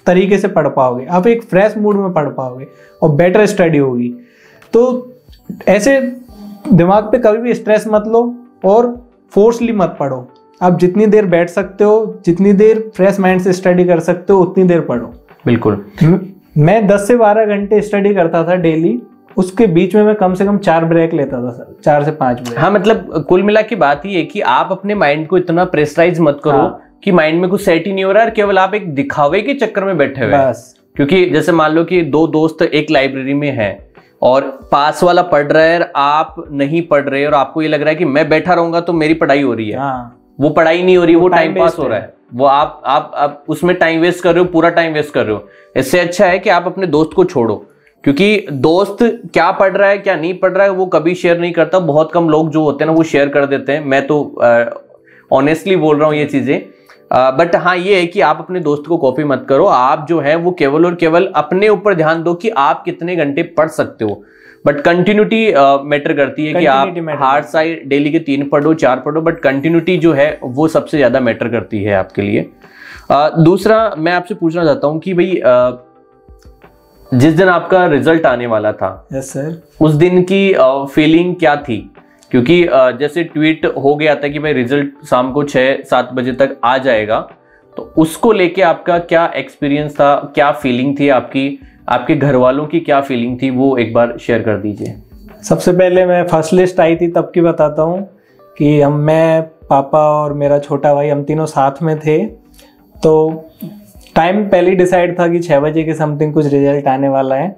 तरीके से पढ़ पाओगे, आप एक फ्रेश मूड में पढ़ पाओगे और बेटर स्टडी होगी। तो ऐसे दिमाग पे कभी भी स्ट्रेस मत लो और फोर्सली मत पढ़ो। आप जितनी देर बैठ सकते हो, जितनी देर फ्रेश माइंड से स्टडी कर सकते हो, उतनी देर पढ़ो। बिल्कुल। मैं 10 से 12 घंटे स्टडी करता था डेली, उसके बीच में मैं कम से कम 4 ब्रेक लेता था सर, 4 से 5 ब्रेक। हाँ, मतलब कुल मिला की बात ये है कि आप अपने माइंड को इतना प्रेशराइज मत करो कि माइंड में कुछ सेट ही नहीं हो रहा है, केवल आप एक दिखावे के चक्कर में बैठे हुए हैं। क्योंकि जैसे मान लो कि 2 दोस्त एक लाइब्रेरी में हैं और पास वाला पढ़ रहा है, आप नहीं पढ़ रहे और आपको ये लग रहा है कि मैं बैठा रहूंगा तो मेरी पढ़ाई हो रही है। वो पढ़ाई नहीं हो रही, वो टाइम पास हो रहा है, वो आप उसमें टाइम वेस्ट कर रहे हो, पूरा टाइम वेस्ट कर रहे हो। इससे अच्छा है कि आप अपने दोस्त को छोड़ो, क्योंकि दोस्त क्या पढ़ रहा है क्या नहीं पढ़ रहा है वो कभी शेयर नहीं करता। बहुत कम लोग जो होते हैं ना वो शेयर कर देते हैं। मैं तो ऑनेस्टली बोल रहा हूँ ये चीजें, बट हाँ ये है कि आप अपने दोस्त को कॉपी मत करो, आप जो है वो केवल और केवल अपने ऊपर ध्यान दो कि आप कितने घंटे पढ़ सकते हो। बट कंटिन्यूटी मैटर करती है कि आप हार्ड साइड डेली के 3 पढ़ो 4 पढ़ो, बट कंटिन्यूटी जो है वो सबसे ज्यादा मैटर करती है आपके लिए। दूसरा मैं आपसे पूछना चाहता हूँ कि भाई जिस दिन आपका रिजल्ट आने वाला था, यस सर, उस दिन की फीलिंग क्या थी? क्योंकि जैसे ट्वीट हो गया था कि भाई रिजल्ट शाम को 6-7 बजे तक आ जाएगा, तो उसको लेके आपका क्या एक्सपीरियंस था, क्या फीलिंग थी आपकी, आपके घर वालों की क्या फीलिंग थी, वो एक बार शेयर कर दीजिए। सबसे पहले मैं फर्स्ट लिस्ट आई थी तब की बताता हूँ कि मैं, पापा और मेरा छोटा भाई, हम तीनों साथ में थे। तो टाइम पहले ही डिसाइड था कि 6 बजे के समथिंग कुछ रिजल्ट आने वाला है।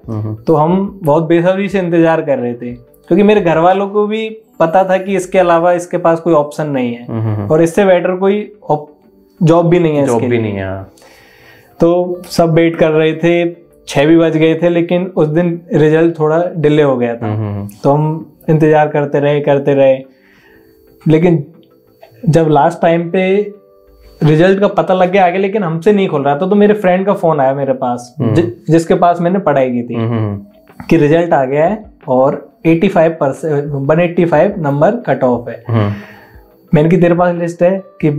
तो हम बहुत बेसब्री से इंतजार कर रहे थे, क्योंकि मेरे घर वालों को भी पता था कि इसके अलावा इसके पास कोई ऑप्शन नहीं है और इससे बेटर कोई जॉब भी नहीं है, जॉब भी नहीं है। तो सब वेट कर रहे थे, 6 भी बज गए थे, लेकिन उस दिन रिजल्ट थोड़ा डिले हो गया था। तो हम इंतजार करते रहे, लेकिन जब लास्ट टाइम पे रिजल्ट का पता लग गया आगे, लेकिन हमसे नहीं खुल रहा था, तो मेरे फ्रेंड का फोन आया मेरे पास, जिसके पास मैंने पढ़ाई की थी, कि रिजल्ट आ गया है और 185 नंबर कट ऑफ है। मैंने कि तेरे पास लिस्ट है कि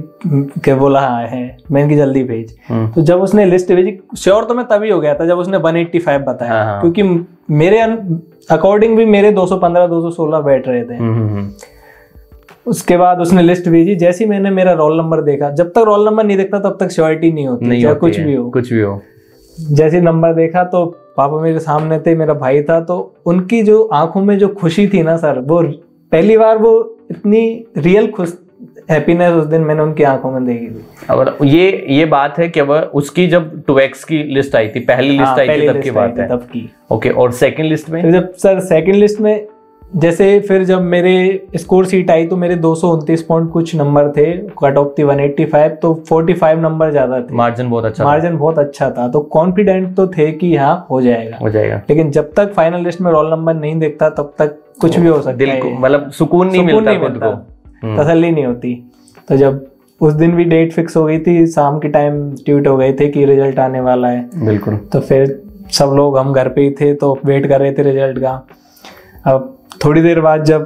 बोला हाँ है। मैंने कि जल्दी भेज। तो जब उसने लिस्ट भेजी, श्योर तो मैं तभी हो गया था जब उसने 185 बताया, क्योंकि मेरे अकॉर्डिंग भी मेरे 215-216 बैठ रहे थे। उसके बाद उसने लिस्ट भेजी, जैसे ही मैंने मेरा रोल नंबर देखा, जब तक रोल नंबर नहीं देखता तब तक श्योरिटी नहीं होती, चाहे कुछ भी हो। जैसे नंबर देखा तो पापा मेरे सामने थे, मेरा भाई था, तो उनकी जो आंखों में जो खुशी थी ना सर, वो पहली बार वो इतनी रियल खुश हैप्पीनेस उस दिन मैंने उनकी आंखों में देखी थी। और ये बात है कि वह उसकी जब 2x की लिस्ट आई थी, पहली लिस्ट आई थी तब की बात है, तब की। ओके, और सेकंड लिस्ट में? जब सर सेकंड लिस्ट में जैसे फिर जब मेरे स्कोर सीट आई तो मेरे 229 पॉइंट कुछ नंबर थे, कट ऑफ थी 185, तो 45 नंबर ज्यादा थे। मार्जिन बहुत अच्छा था। तो कॉन्फिडेंट तो थे कि हाँ हो जाएगा। लेकिन जब तक फाइनल लिस्ट में रोल नंबर नहीं देखता तब तक कुछ भी हो सकता है, दिल को मतलब सुकून नहीं मिलता, तसल्ली नहीं होती। तो जब उस दिन भी डेट फिक्स हो गई थी, शाम के टाइम ट्वीट हो गए थे कि रिजल्ट आने वाला है, बिल्कुल, तो फिर सब लोग हम घर पे ही थे तो वेट कर रहे थे रिजल्ट का। अब थोड़ी देर बाद जब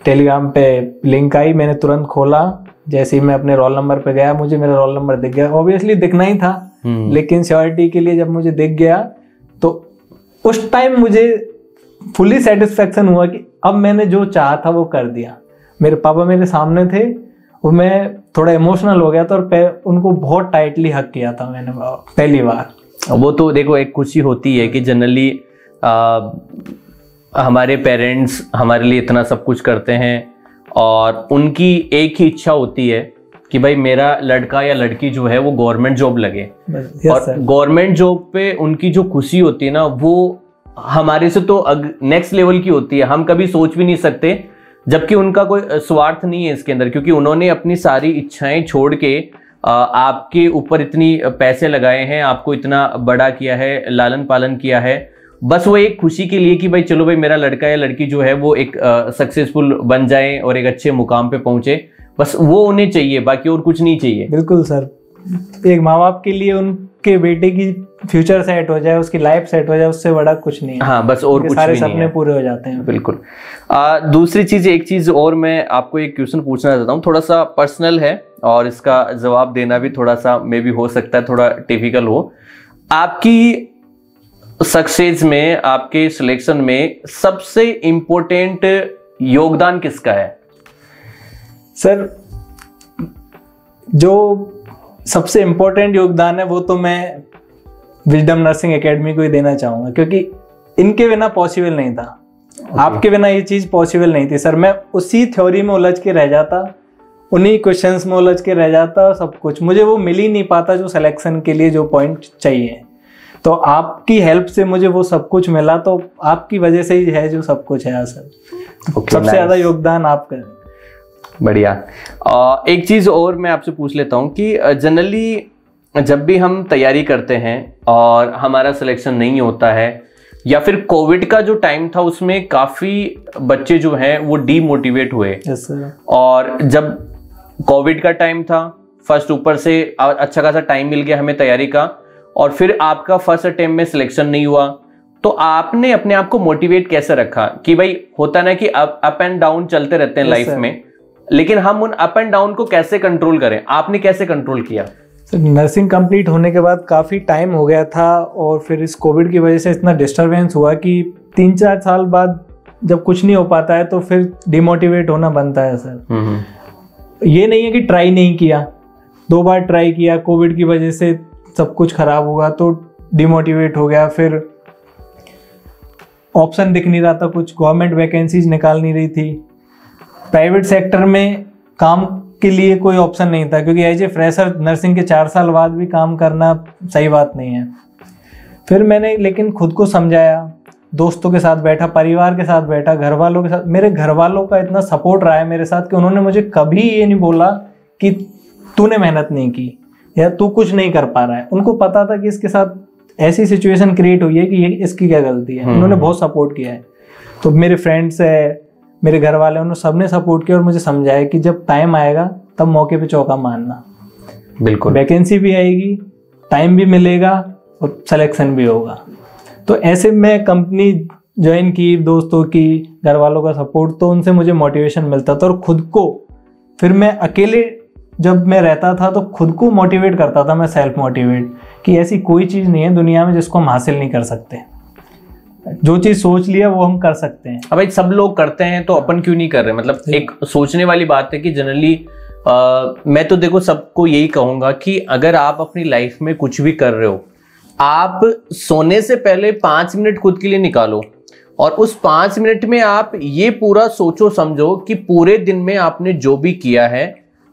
टेलीग्राम पे लिंक आई, मैंने तुरंत खोला। जैसे ही मैं अपने रोल नंबर पे गया, मुझे मेरा रोल नंबर दिख गया। ऑब्वियसली दिखना ही था, लेकिन श्योरिटी के लिए जब मुझे दिख गया तो उस टाइम मुझे फुली सेटिस्फेक्शन हुआ कि अब मैंने जो चाहा था वो कर दिया। मेरे पापा मेरे सामने थे और मैं थोड़ा इमोशनल हो गया था और उनको बहुत टाइटली हग किया था मैंने पहली बार। वो तो देखो एक खुशी होती है कि जनरली हमारे पेरेंट्स हमारे लिए इतना सब कुछ करते हैं और उनकी एक ही इच्छा होती है कि भाई मेरा लड़का या लड़की जो है वो गवर्नमेंट जॉब लगे। और गवर्नमेंट जॉब पे उनकी जो खुशी होती है ना, वो हमारे से तो नेक्स्ट लेवल की होती है, हम कभी सोच भी नहीं सकते। जबकि उनका कोई स्वार्थ नहीं है इसके अंदर, क्योंकि उन्होंने अपनी सारी इच्छाएं छोड़ के आपके ऊपर इतनी पैसे लगाए हैं, आपको इतना बड़ा किया है, लालन पालन किया है, बस वो एक खुशी के लिए कि भाई चलो भाई मेरा लड़का या लड़की जो है वो एक सक्सेसफुल बन जाए और एक अच्छे मुकाम पे पहुंचे, बस वो उन्हें चाहिए, बाकी और कुछ नहीं चाहिए। बिल्कुल सर, एक माँ बाप के लिए उनके बेटे की फ्यूचर सेट हो जाए, उसकी लाइफ सेट हो जाए, उससे बड़ा कुछ नहीं है। हाँ, बस और कुछ सारे सपने पूरे हो जाते हैं। बिल्कुल। दूसरी चीज, एक चीज और मैं आपको एक क्वेश्चन पूछना चाहता हूँ, थोड़ा सा पर्सनल है और इसका जवाब देना भी थोड़ा सा मे भी हो सकता है थोड़ा टिपिकल हो। आपकी सक्सेस में, आपके सिलेक्शन में सबसे इंपॉर्टेंट योगदान किसका है? सर, जो सबसे इंपॉर्टेंट योगदान है वो तो मैं विजडम नर्सिंग एकेडमी को ही देना चाहूंगा, क्योंकि इनके बिना पॉसिबल नहीं था। आपके बिना ये चीज पॉसिबल नहीं थी सर। मैं उसी थ्योरी में उलझ के रह जाता, उन्हीं क्वेश्चंस में उलझ के रह जाता, सब कुछ मुझे वो मिल ही नहीं पाता जो सिलेक्शन के लिए जो पॉइंट चाहिए। तो आपकी हेल्प से मुझे वो सब कुछ मिला, तो आपकी वजह से ही है जो सब कुछ है सर। सबसे ज्यादा योगदान आपका। बढ़िया। एक चीज और मैं आपसे पूछ लेता हूँ कि जनरली जब भी हम तैयारी करते हैं और हमारा सिलेक्शन नहीं होता है, या फिर कोविड का जो टाइम था उसमें काफी बच्चे जो हैं वो डीमोटिवेट हुए। yes, sir. और जब कोविड का टाइम था, फर्स्ट ऊपर से अच्छा खासा टाइम मिल गया हमें तैयारी का, और फिर आपका फर्स्ट अटेम्प्ट में सिलेक्शन नहीं हुआ, तो आपने अपने आप को मोटिवेट कैसे रखा? कि भाई होता ना कि अप एंड डाउन चलते रहते हैं लाइफ में, लेकिन हम उन अप एंड डाउन को कैसे कंट्रोल करें? आपने कैसे कंट्रोल किया? नर्सिंग कंप्लीट होने के बाद काफ़ी टाइम हो गया था, और फिर इस कोविड की वजह से इतना डिस्टरबेंस हुआ कि 3-4 साल बाद जब कुछ नहीं हो पाता है तो फिर डिमोटिवेट होना बनता है सर। ये नहीं है कि ट्राई नहीं किया, 2 बार ट्राई किया, कोविड की वजह से सब कुछ खराब हुआ तो डिमोटिवेट हो गया। फिर ऑप्शन दिख नहीं रहा था, कुछ गवर्नमेंट वैकेंसीज निकाल नहीं रही थी, प्राइवेट सेक्टर में काम के लिए कोई ऑप्शन नहीं था, क्योंकि एज ए फ्रेशर नर्सिंग के 4 साल बाद भी काम करना सही बात नहीं है। फिर मैंने लेकिन खुद को समझाया, दोस्तों के साथ बैठा, परिवार के साथ बैठा, घर वालों के साथ। मेरे घर वालों का इतना सपोर्ट रहा है मेरे साथ कि उन्होंने मुझे कभी ये नहीं बोला कि तूने मेहनत नहीं की या तू कुछ नहीं कर पा रहा है। उनको पता था कि इसके साथ ऐसी सिचुएशन क्रिएट हुई है कि ये इसकी क्या गलती है। उन्होंने बहुत सपोर्ट किया है। तो मेरे फ्रेंड्स है, मेरे घर वाले, उन्होंने सबने सपोर्ट किया और मुझे समझाया कि जब टाइम आएगा तब मौके पे चौका मारना। बिल्कुल, वैकेंसी भी आएगी, टाइम भी मिलेगा और सिलेक्शन भी होगा। तो ऐसे मैं कंपनी ज्वाइन की, दोस्तों की, घर वालों का सपोर्ट, तो उनसे मुझे मोटिवेशन मिलता था। और खुद को फिर मैं अकेले जब मैं रहता था तो खुद को मोटिवेट करता था, मैं सेल्फ मोटिवेट, कि ऐसी कोई चीज़ नहीं है दुनिया में जिसको हम हासिल नहीं कर सकते। जो चीज़ सोच लिया वो हम कर सकते हैं। अब भाई सब लोग करते हैं तो अपन क्यों नहीं कर रहे? मतलब एक सोचने वाली बात है कि जनरली मैं तो देखो सबको यही कहूंगा कि अगर आप अपनी लाइफ में कुछ भी कर रहे हो, आप सोने से पहले 5 मिनट खुद के लिए निकालो, और उस 5 मिनट में आप ये पूरा सोचो समझो कि पूरे दिन में आपने जो भी किया है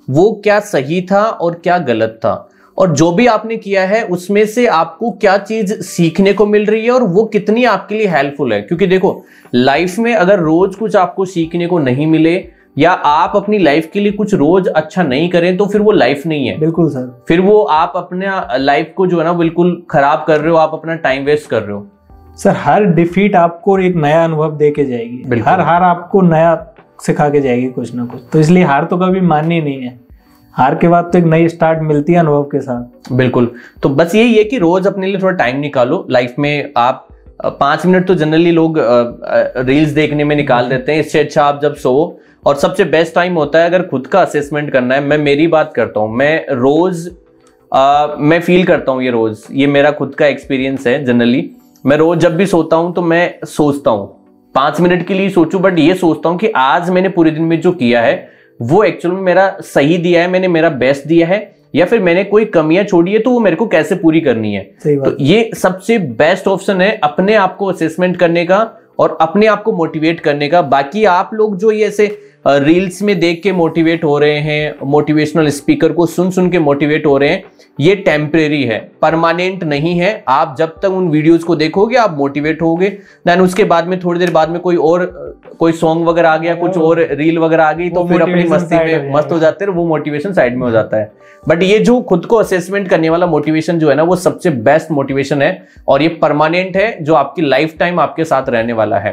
वो क्या सही था और क्या गलत था, और जो भी आपने किया है उसमें से आपको क्या चीज सीखने को मिल रही है और वो कितनी आपके लिए हेल्पफुल है। क्योंकि देखो लाइफ में अगर रोज कुछ आपको सीखने को नहीं मिले या आप अपनी लाइफ के लिए कुछ रोज अच्छा नहीं करें तो फिर वो लाइफ नहीं है। बिल्कुल सर, फिर वो आप अपने लाइफ को जो है ना बिल्कुल खराब कर रहे हो, आप अपना टाइम वेस्ट कर रहे हो। सर हर डिफीट आपको एक नया अनुभव दे के जाएगी, हर हार आपको नया सिखा के जाएगी कुछ ना कुछ। तो इसलिए हार तो कभी माननी नहीं है, हार के बाद तो एक नई स्टार्ट मिलती है अनुभव के साथ। बिल्कुल, तो बस यही है कि रोज अपने लिए थोड़ा टाइम निकालो लाइफ में। आप 5 मिनट तो जनरली लोग रील्स देखने में निकाल देते हैं, इससे अच्छा आप जब सो। और सबसे बेस्ट टाइम होता है अगर खुद का असेसमेंट करना है। मैं मेरी बात करता हूँ, मैं रोज मैं फील करता हूँ, ये मेरा खुद का एक्सपीरियंस है। जनरली मैं रोज जब भी सोता हूँ तो मैं सोचता हूँ 5 मिनट के लिए सोचूं, बट ये सोचता हूँ कि आज मैंने पूरे दिन में जो किया है वो एक्चुअल में मेरा सही दिया है, मैंने मेरा बेस्ट दिया है, या फिर मैंने कोई कमियां छोड़ी है तो वो मेरे को कैसे पूरी करनी है। तो ये सबसे बेस्ट ऑप्शन है अपने आप को असेसमेंट करने का और अपने आप को मोटिवेट करने का। बाकी आप लोग जो ये ऐसे रील्स में देख के मोटिवेट हो रहे हैं, मोटिवेशनल स्पीकर को सुन सुन के मोटिवेट हो रहे हैं, ये टेम्परेरी है, परमानेंट नहीं है। आप जब तक उन वीडियोस को देखोगे आप मोटिवेट होगे, देन उसके बाद में थोड़ी देर बाद में कोई सॉन्ग वगैरह आ गया, कुछ और रील वगैरह आ गई तो फिर अपनी मस्ती में मस्त हो जाते हैं, वो मोटिवेशन साइड में हो जाता है। बट ये जो खुद को असेसमेंट करने वाला मोटिवेशन जो है ना, वो सबसे बेस्ट मोटिवेशन है और ये परमानेंट है, जो आपकी लाइफ टाइम आपके साथ रहने वाला है।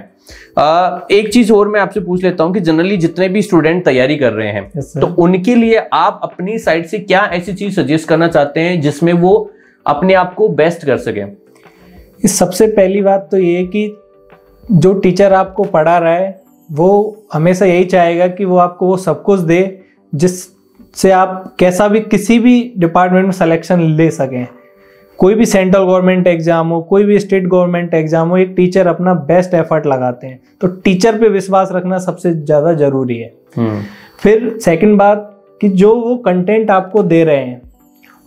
एक चीज और मैं आपसे पूछ लेता हूं कि जनरली जितने भी स्टूडेंट तैयारी कर रहे हैं, तो उनके लिए आप अपनी साइड से क्या ऐसी चीज सजेस्ट करना चाहते हैं जिसमें वो अपने आप को बेस्ट कर सके? सबसे पहली बात तो ये कि जो टीचर आपको पढ़ा रहा है वो हमेशा यही चाहेगा कि वो आपको वो सब कुछ दे जिससे आप कैसा भी किसी भी डिपार्टमेंट में सिलेक्शन ले सकें। कोई भी सेंट्रल गवर्नमेंट एग्जाम हो, कोई भी स्टेट गवर्नमेंट एग्जाम हो, एक टीचर अपना बेस्ट एफर्ट लगाते हैं। तो टीचर पे विश्वास रखना सबसे ज्यादा जरूरी है। फिर सेकंड बात कि जो वो कंटेंट आपको दे रहे हैं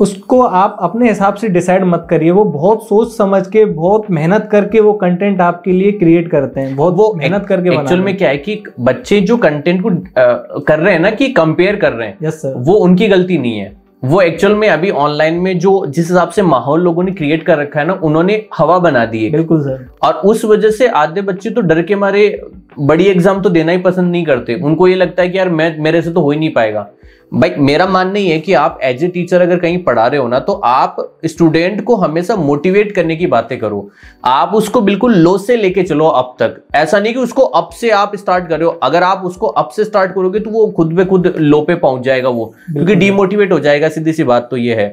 उसको आप अपने हिसाब से डिसाइड मत करिए। वो बहुत सोच समझ के, बहुत मेहनत करके वो कंटेंट आपके लिए क्रिएट करते हैं, बहुत वो मेहनत करके। एक्चुअल में क्या है कि बच्चे जो कंटेंट को कर रहे हैं ना, कि कंपेयर कर रहे हैं, यस सर, वो उनकी गलती नहीं है। वो एक्चुअल में अभी ऑनलाइन में जो जिस हिसाब से माहौल लोगों ने क्रिएट कर रखा है ना, उन्होंने हवा बना दी है। बिल्कुल सर। और उस वजह से आधे बच्चे तो डर के मारे बड़ी एग्जाम तो देना ही पसंद नहीं करते। उनको ये लगता है कि यार मेरे से तो हो ही नहीं पाएगा। भाई मेरा मानना ही है कि आप एज ए टीचर अगर कहीं पढ़ा रहे हो ना, तो आप स्टूडेंट को हमेशा मोटिवेट करने की बातें करो। आप उसको बिल्कुल लो से लेके चलो अप तक। ऐसा नहीं कि उसको अप से आप स्टार्ट कर रहे हो। अगर आप उसको अप से स्टार्ट करोगे तो वो खुद पे खुद लो पे पहुंच जाएगा वो, क्योंकि डीमोटिवेट हो जाएगा। सीधी सी बात तो ये है।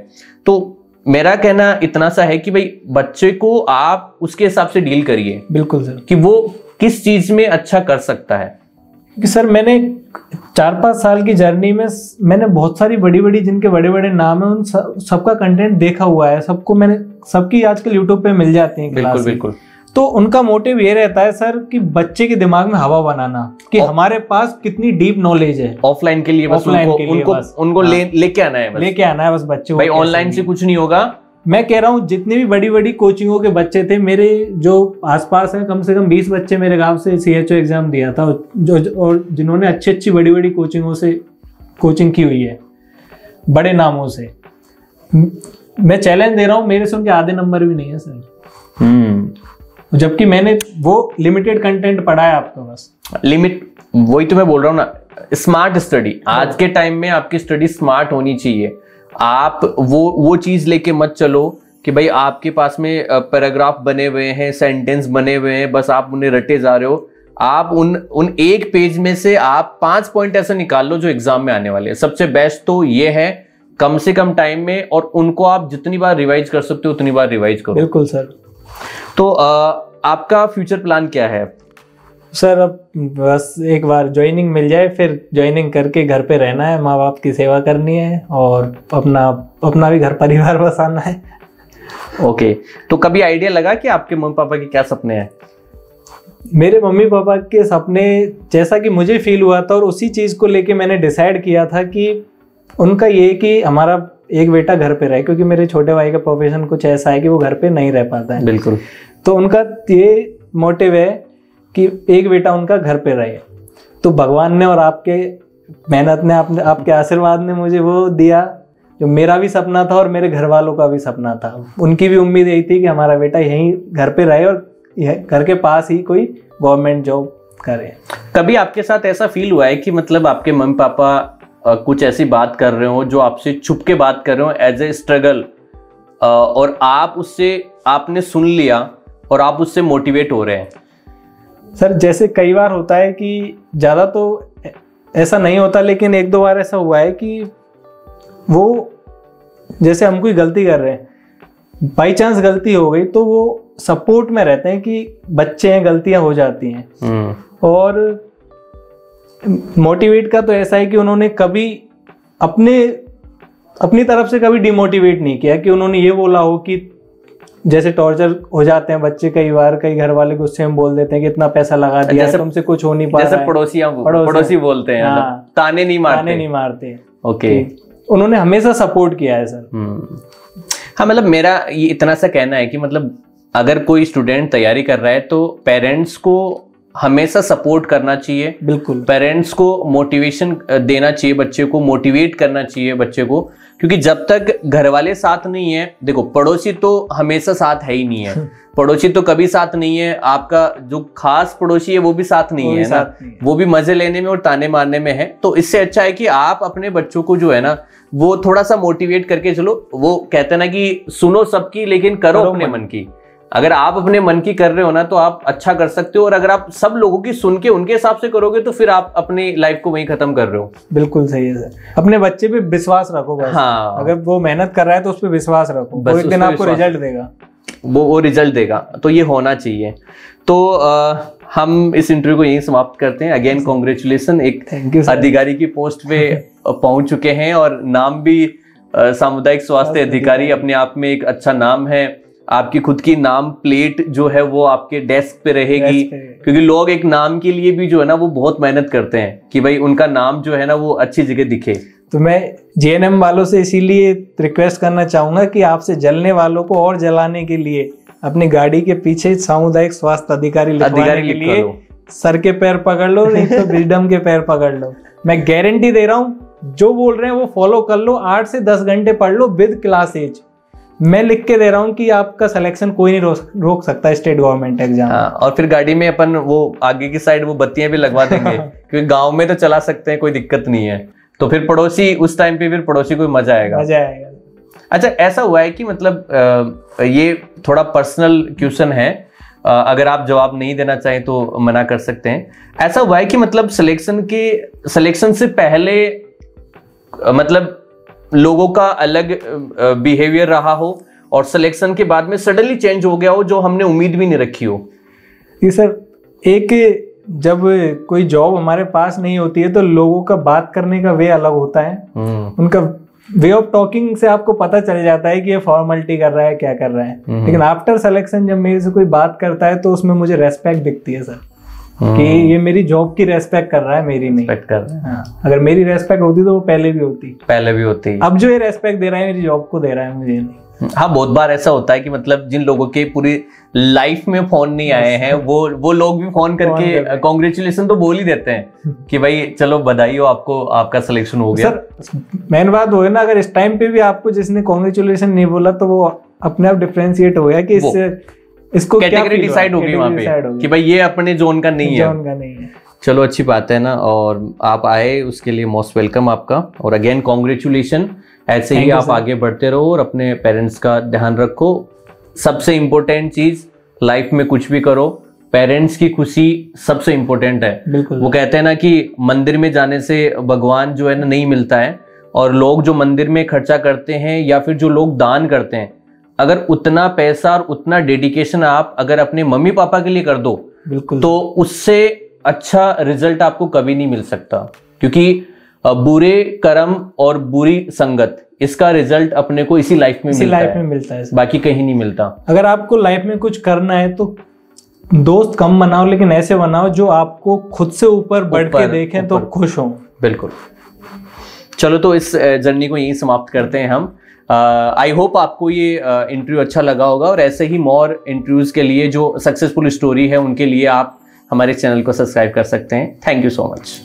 तो मेरा कहना इतना सा है कि भाई बच्चे को आप उसके हिसाब से डील करिए। बिल्कुल सर। कि वो किस चीज में अच्छा कर सकता है। कि सर मैंने 4-5 साल की जर्नी में मैंने बहुत सारी बड़ी बड़ी जिनके बड़े बड़े नाम है उन सबका कंटेंट देखा हुआ है। सबको मैंने सबकी आजकल यूट्यूब पे मिल जाती है। बिल्कुल बिल्कुल। तो उनका मोटिव ये रहता है सर कि बच्चे के दिमाग में हवा बनाना, कि हमारे पास कितनी डीप नॉलेज है। ऑफलाइन के लिए बस उनको लेके आना है, लेके आना है बस बच्चे को। भाई ऑनलाइन से कुछ नहीं होगा। मैं कह रहा हूँ जितने भी बड़ी बड़ी कोचिंगों के बच्चे थे मेरे जो आसपास हैं, कम से कम 20 बच्चे मेरे गांव से CHO एग्जाम दिया था, और जिन्होंने अच्छी बड़ी बड़ी कोचिंगों से कोचिंग की हुई है, बड़े नामों से। मैं चैलेंज दे रहा हूँ, मेरे से उनके आधे नंबर भी नहीं है सर। जबकि मैंने वो लिमिटेड कंटेंट पढ़ा है आपको बस। वही तो मैं बोल रहा हूँ ना, स्मार्ट स्टडी। आज के टाइम में आपकी स्टडी स्मार्ट होनी चाहिए। आप वो चीज लेके मत चलो कि भाई आपके पास में पैराग्राफ बने हुए हैं, सेंटेंस बने हुए हैं, बस आप उन्हें रटे जा रहे हो। आप उन एक पेज में से आप 5 पॉइंट ऐसे निकाल लो जो एग्जाम में आने वाले हैं। सबसे बेस्ट तो ये है, कम से कम टाइम में, और उनको आप जितनी बार रिवाइज कर सकते हो उतनी बार रिवाइज करो। बिल्कुल सर। तो आपका फ्यूचर प्लान क्या है सर? अब बस एक बार ज्वाइनिंग मिल जाए, फिर ज्वाइनिंग करके घर पे रहना है, माँ बाप की सेवा करनी है और अपना भी घर परिवार बसाना है। ओके। तो कभी आइडिया लगा कि आपके मम्मी पापा के क्या सपने हैं? मेरे मम्मी पापा के सपने जैसा कि मुझे फील हुआ था, और उसी चीज को लेके मैंने डिसाइड किया था कि उनका ये कि हमारा एक बेटा घर पे रहे, क्योंकि मेरे छोटे भाई का प्रोफेशन कुछ ऐसा है कि वो घर पे नहीं रह पाता है। बिल्कुल। तो उनका ये मोटिव है कि एक बेटा उनका घर पे रहे। तो भगवान ने और आपके मेहनत ने, आपके आशीर्वाद ने मुझे वो दिया जो मेरा भी सपना था और मेरे घर वालों का भी सपना था। उनकी भी उम्मीद यही थी कि हमारा बेटा यहीं घर पे रहे और घर के पास ही कोई गवर्नमेंट जॉब करे। कभी आपके साथ ऐसा फील हुआ है कि मतलब आपके मम्मी पापा कुछ ऐसी बात कर रहे हो जो आपसे छुप के बात कर रहे हो एज ए स्ट्रगल, और आपने सुन लिया और आप उससे मोटिवेट हो रहे हैं? सर जैसे कई बार होता है कि ज़्यादा तो ऐसा नहीं होता, लेकिन 1-2 बार ऐसा हुआ है कि वो जैसे हम कोई गलती कर रहे हैं, बाई चांस गलती हो गई, तो वो सपोर्ट में रहते हैं कि बच्चे हैं, गलतियां हो जाती हैं। और मोटिवेट का तो ऐसा है कि उन्होंने कभी अपनी तरफ से कभी डिमोटिवेट नहीं किया, कि उन्होंने ये बोला हो कि जैसे टॉर्चर हो जाते हैं बच्चे कई बार, कई घर वाले गुस्से में बोल देते हैं कि इतना पैसा लगा दिया है, तुमसे कुछ हो नहीं पा रहा है। जैसे पड़ोसी बोलते हैं। हाँ, ताने नहीं मारते। ओके। उन्होंने हमेशा सपोर्ट किया है सर। हाँ, मतलब मेरा ये इतना सा कहना है कि मतलब अगर कोई स्टूडेंट तैयारी कर रहा है तो पेरेंट्स को हमेशा सपोर्ट करना चाहिए। बिल्कुल। पेरेंट्स को मोटिवेशन देना चाहिए, बच्चे को मोटिवेट करना चाहिए बच्चे को, क्योंकि जब तक घर वाले साथ नहीं है, देखो पड़ोसी तो हमेशा साथ है ही नहीं है। पड़ोसी तो कभी साथ नहीं है। आपका जो खास पड़ोसी है वो भी साथ नहीं है ना, वो भी मजे लेने में और ताने मारने में है। तो इससे अच्छा है कि आप अपने बच्चों को जो है ना वो थोड़ा सा मोटिवेट करके चलो। वो कहते हैं ना कि सुनो सबकी लेकिन करो अपने मन की। अगर आप अपने मन की कर रहे हो ना तो आप अच्छा कर सकते हो, और अगर आप सब लोगों की सुन के उनके हिसाब से करोगे तो फिर आप अपनी लाइफ को वहीं खत्म कर रहे हो। बिल्कुल सही है सर। अपने बच्चे पे विश्वास रखो बस। हाँ, अगर वो मेहनत कर रहा है तो उस पर विश्वास रखो, वो एक दिन आपको रिजल्ट देगा। वो रिजल्ट देगा, तो ये होना चाहिए। तो हम इस इंटरव्यू को यहीं समाप्त करते हैं। अगेन कॉन्ग्रेचुलेसन, एक अधिकारी की पोस्ट पे पहुंच चुके हैं, और नाम भी सामुदायिक स्वास्थ्य अधिकारी अपने आप में एक अच्छा नाम है। आपकी खुद की नाम प्लेट जो है वो आपके डेस्क पे रहेगी, क्योंकि लोग एक नाम के लिए भी जो है ना वो बहुत मेहनत करते हैं कि भाई उनका नाम जो है ना वो अच्छी जगह दिखे। तो मैं JNM वालों से इसीलिए रिक्वेस्ट करना चाहूंगा कि आपसे जलने वालों को और जलाने के लिए अपनी गाड़ी के पीछे सामुदायिक स्वास्थ्य अधिकारी लिखवाने के लिए सर के पैर पकड़ लो, नहीं तो विजडम के पैर पकड़ लो। मैं गारंटी दे रहा हूँ, जो बोल रहे हैं वो फॉलो कर लो, 8 से 10 घंटे पढ़ लो विद क्लास एज। मैं लिख के दे रहा हूँ कि आपका सिलेक्शन कोई नहीं रोक सकता स्टेट गवर्नमेंट एग्जाम। हाँ, और फिर गाड़ी में अपन वो आगे की साइड वो बत्तियां भी लगवा देंगे क्योंकि गांव में तो चला सकते हैं, कोई दिक्कत नहीं है। तो फिर पड़ोसी उस टाइम पे फिर पड़ोसी को मजा आएगा। मजा आएगा। अच्छा, ऐसा हुआ है कि मतलब ये थोड़ा पर्सनल क्वेश्चन है, अगर आप जवाब नहीं देना चाहें तो मना कर सकते हैं। ऐसा हुआ है कि मतलब सिलेक्शन से पहले मतलब लोगों का अलग बिहेवियर रहा हो और सिलेक्शन के बाद में सडनली चेंज हो गया हो जो हमने उम्मीद भी नहीं रखी हो? जी सर, एक जब कोई जॉब हमारे पास नहीं होती है तो लोगों का बात करने का वे अलग होता है। उनका वे ऑफ टॉकिंग से आपको पता चल जाता है कि ये फॉर्मेलिटी कर रहा है, क्या कर रहा है। लेकिन आफ्टर सिलेक्शन जब मेरे से कोई बात करता है तो उसमें मुझे रेस्पेक्ट दिखती है सर, कि ये मेरी जॉब की रेस्पेक्ट कर रहा है, मेरी नहीं कर रहा है। हाँ, अगर मेरी रेस्पेक्ट होती तो वो पहले भी होती। अब जो ये रेस्पेक्ट दे रहा है मेरी जॉब को दे रहा है, मुझे नहीं। हाँ, बहुत बार ऐसा होता है कि मतलब जिन लोगों के पूरी लाइफ में फोन नहीं आए हैं वो लोग भी फोन करके कॉन्ग्रेचुलेशन तो बोल ही देते हैं कि भाई चलो बधाई हो आपको, आपका सिलेक्शन हो गया। सर मेन बात वो है ना, अगर इस टाइम पे भी आपको जिसने कॉन्ग्रेचुलेशन नहीं बोला तो वो अपने आप डिफरेंशिएट हो गया कि इसको कैटेगरी डिसाइड होगी वहां पे कि भाई ये अपने जोन का नहीं है। चलो अच्छी बात है ना, और आप आए उसके लिए मोस्ट वेलकम आपका, और अगेन कॉन्ग्रेचुलेशन। ऐसे ही आप आगे बढ़ते रहो और अपने पेरेंट्स का ध्यान रखो। सबसे इम्पोर्टेंट चीज लाइफ में कुछ भी करो, पेरेंट्स की खुशी सबसे इम्पोर्टेंट है। वो कहते हैं ना कि मंदिर में जाने से भगवान जो है ना नहीं मिलता है, और लोग जो मंदिर में खर्चा करते हैं या फिर जो लोग दान करते हैं, अगर उतना पैसा और उतना डेडिकेशन आप अगर अपने मम्मी पापा के लिए कर दो तो उससे अच्छा रिजल्ट आपको कभी नहीं मिल सकता। क्योंकि बुरे कर्म और बुरी संगत, इसका रिजल्ट अपने को इसी लाइफ में मिलता है, बाकी कहीं नहीं मिलता। अगर आपको लाइफ में कुछ करना है तो दोस्त कम बनाओ, लेकिन ऐसे बनाओ जो आपको खुद से ऊपर बढ़ के देखें तो खुश हो। बिल्कुल। चलो तो इस जर्नी को यहीं समाप्त करते हैं हम। आई होप आपको ये इंटरव्यू अच्छा लगा होगा, और ऐसे ही मोर इंटरव्यूज के लिए जो सक्सेसफुल स्टोरी है उनके लिए आप हमारे चैनल को सब्सक्राइब कर सकते हैं। Thank you so much.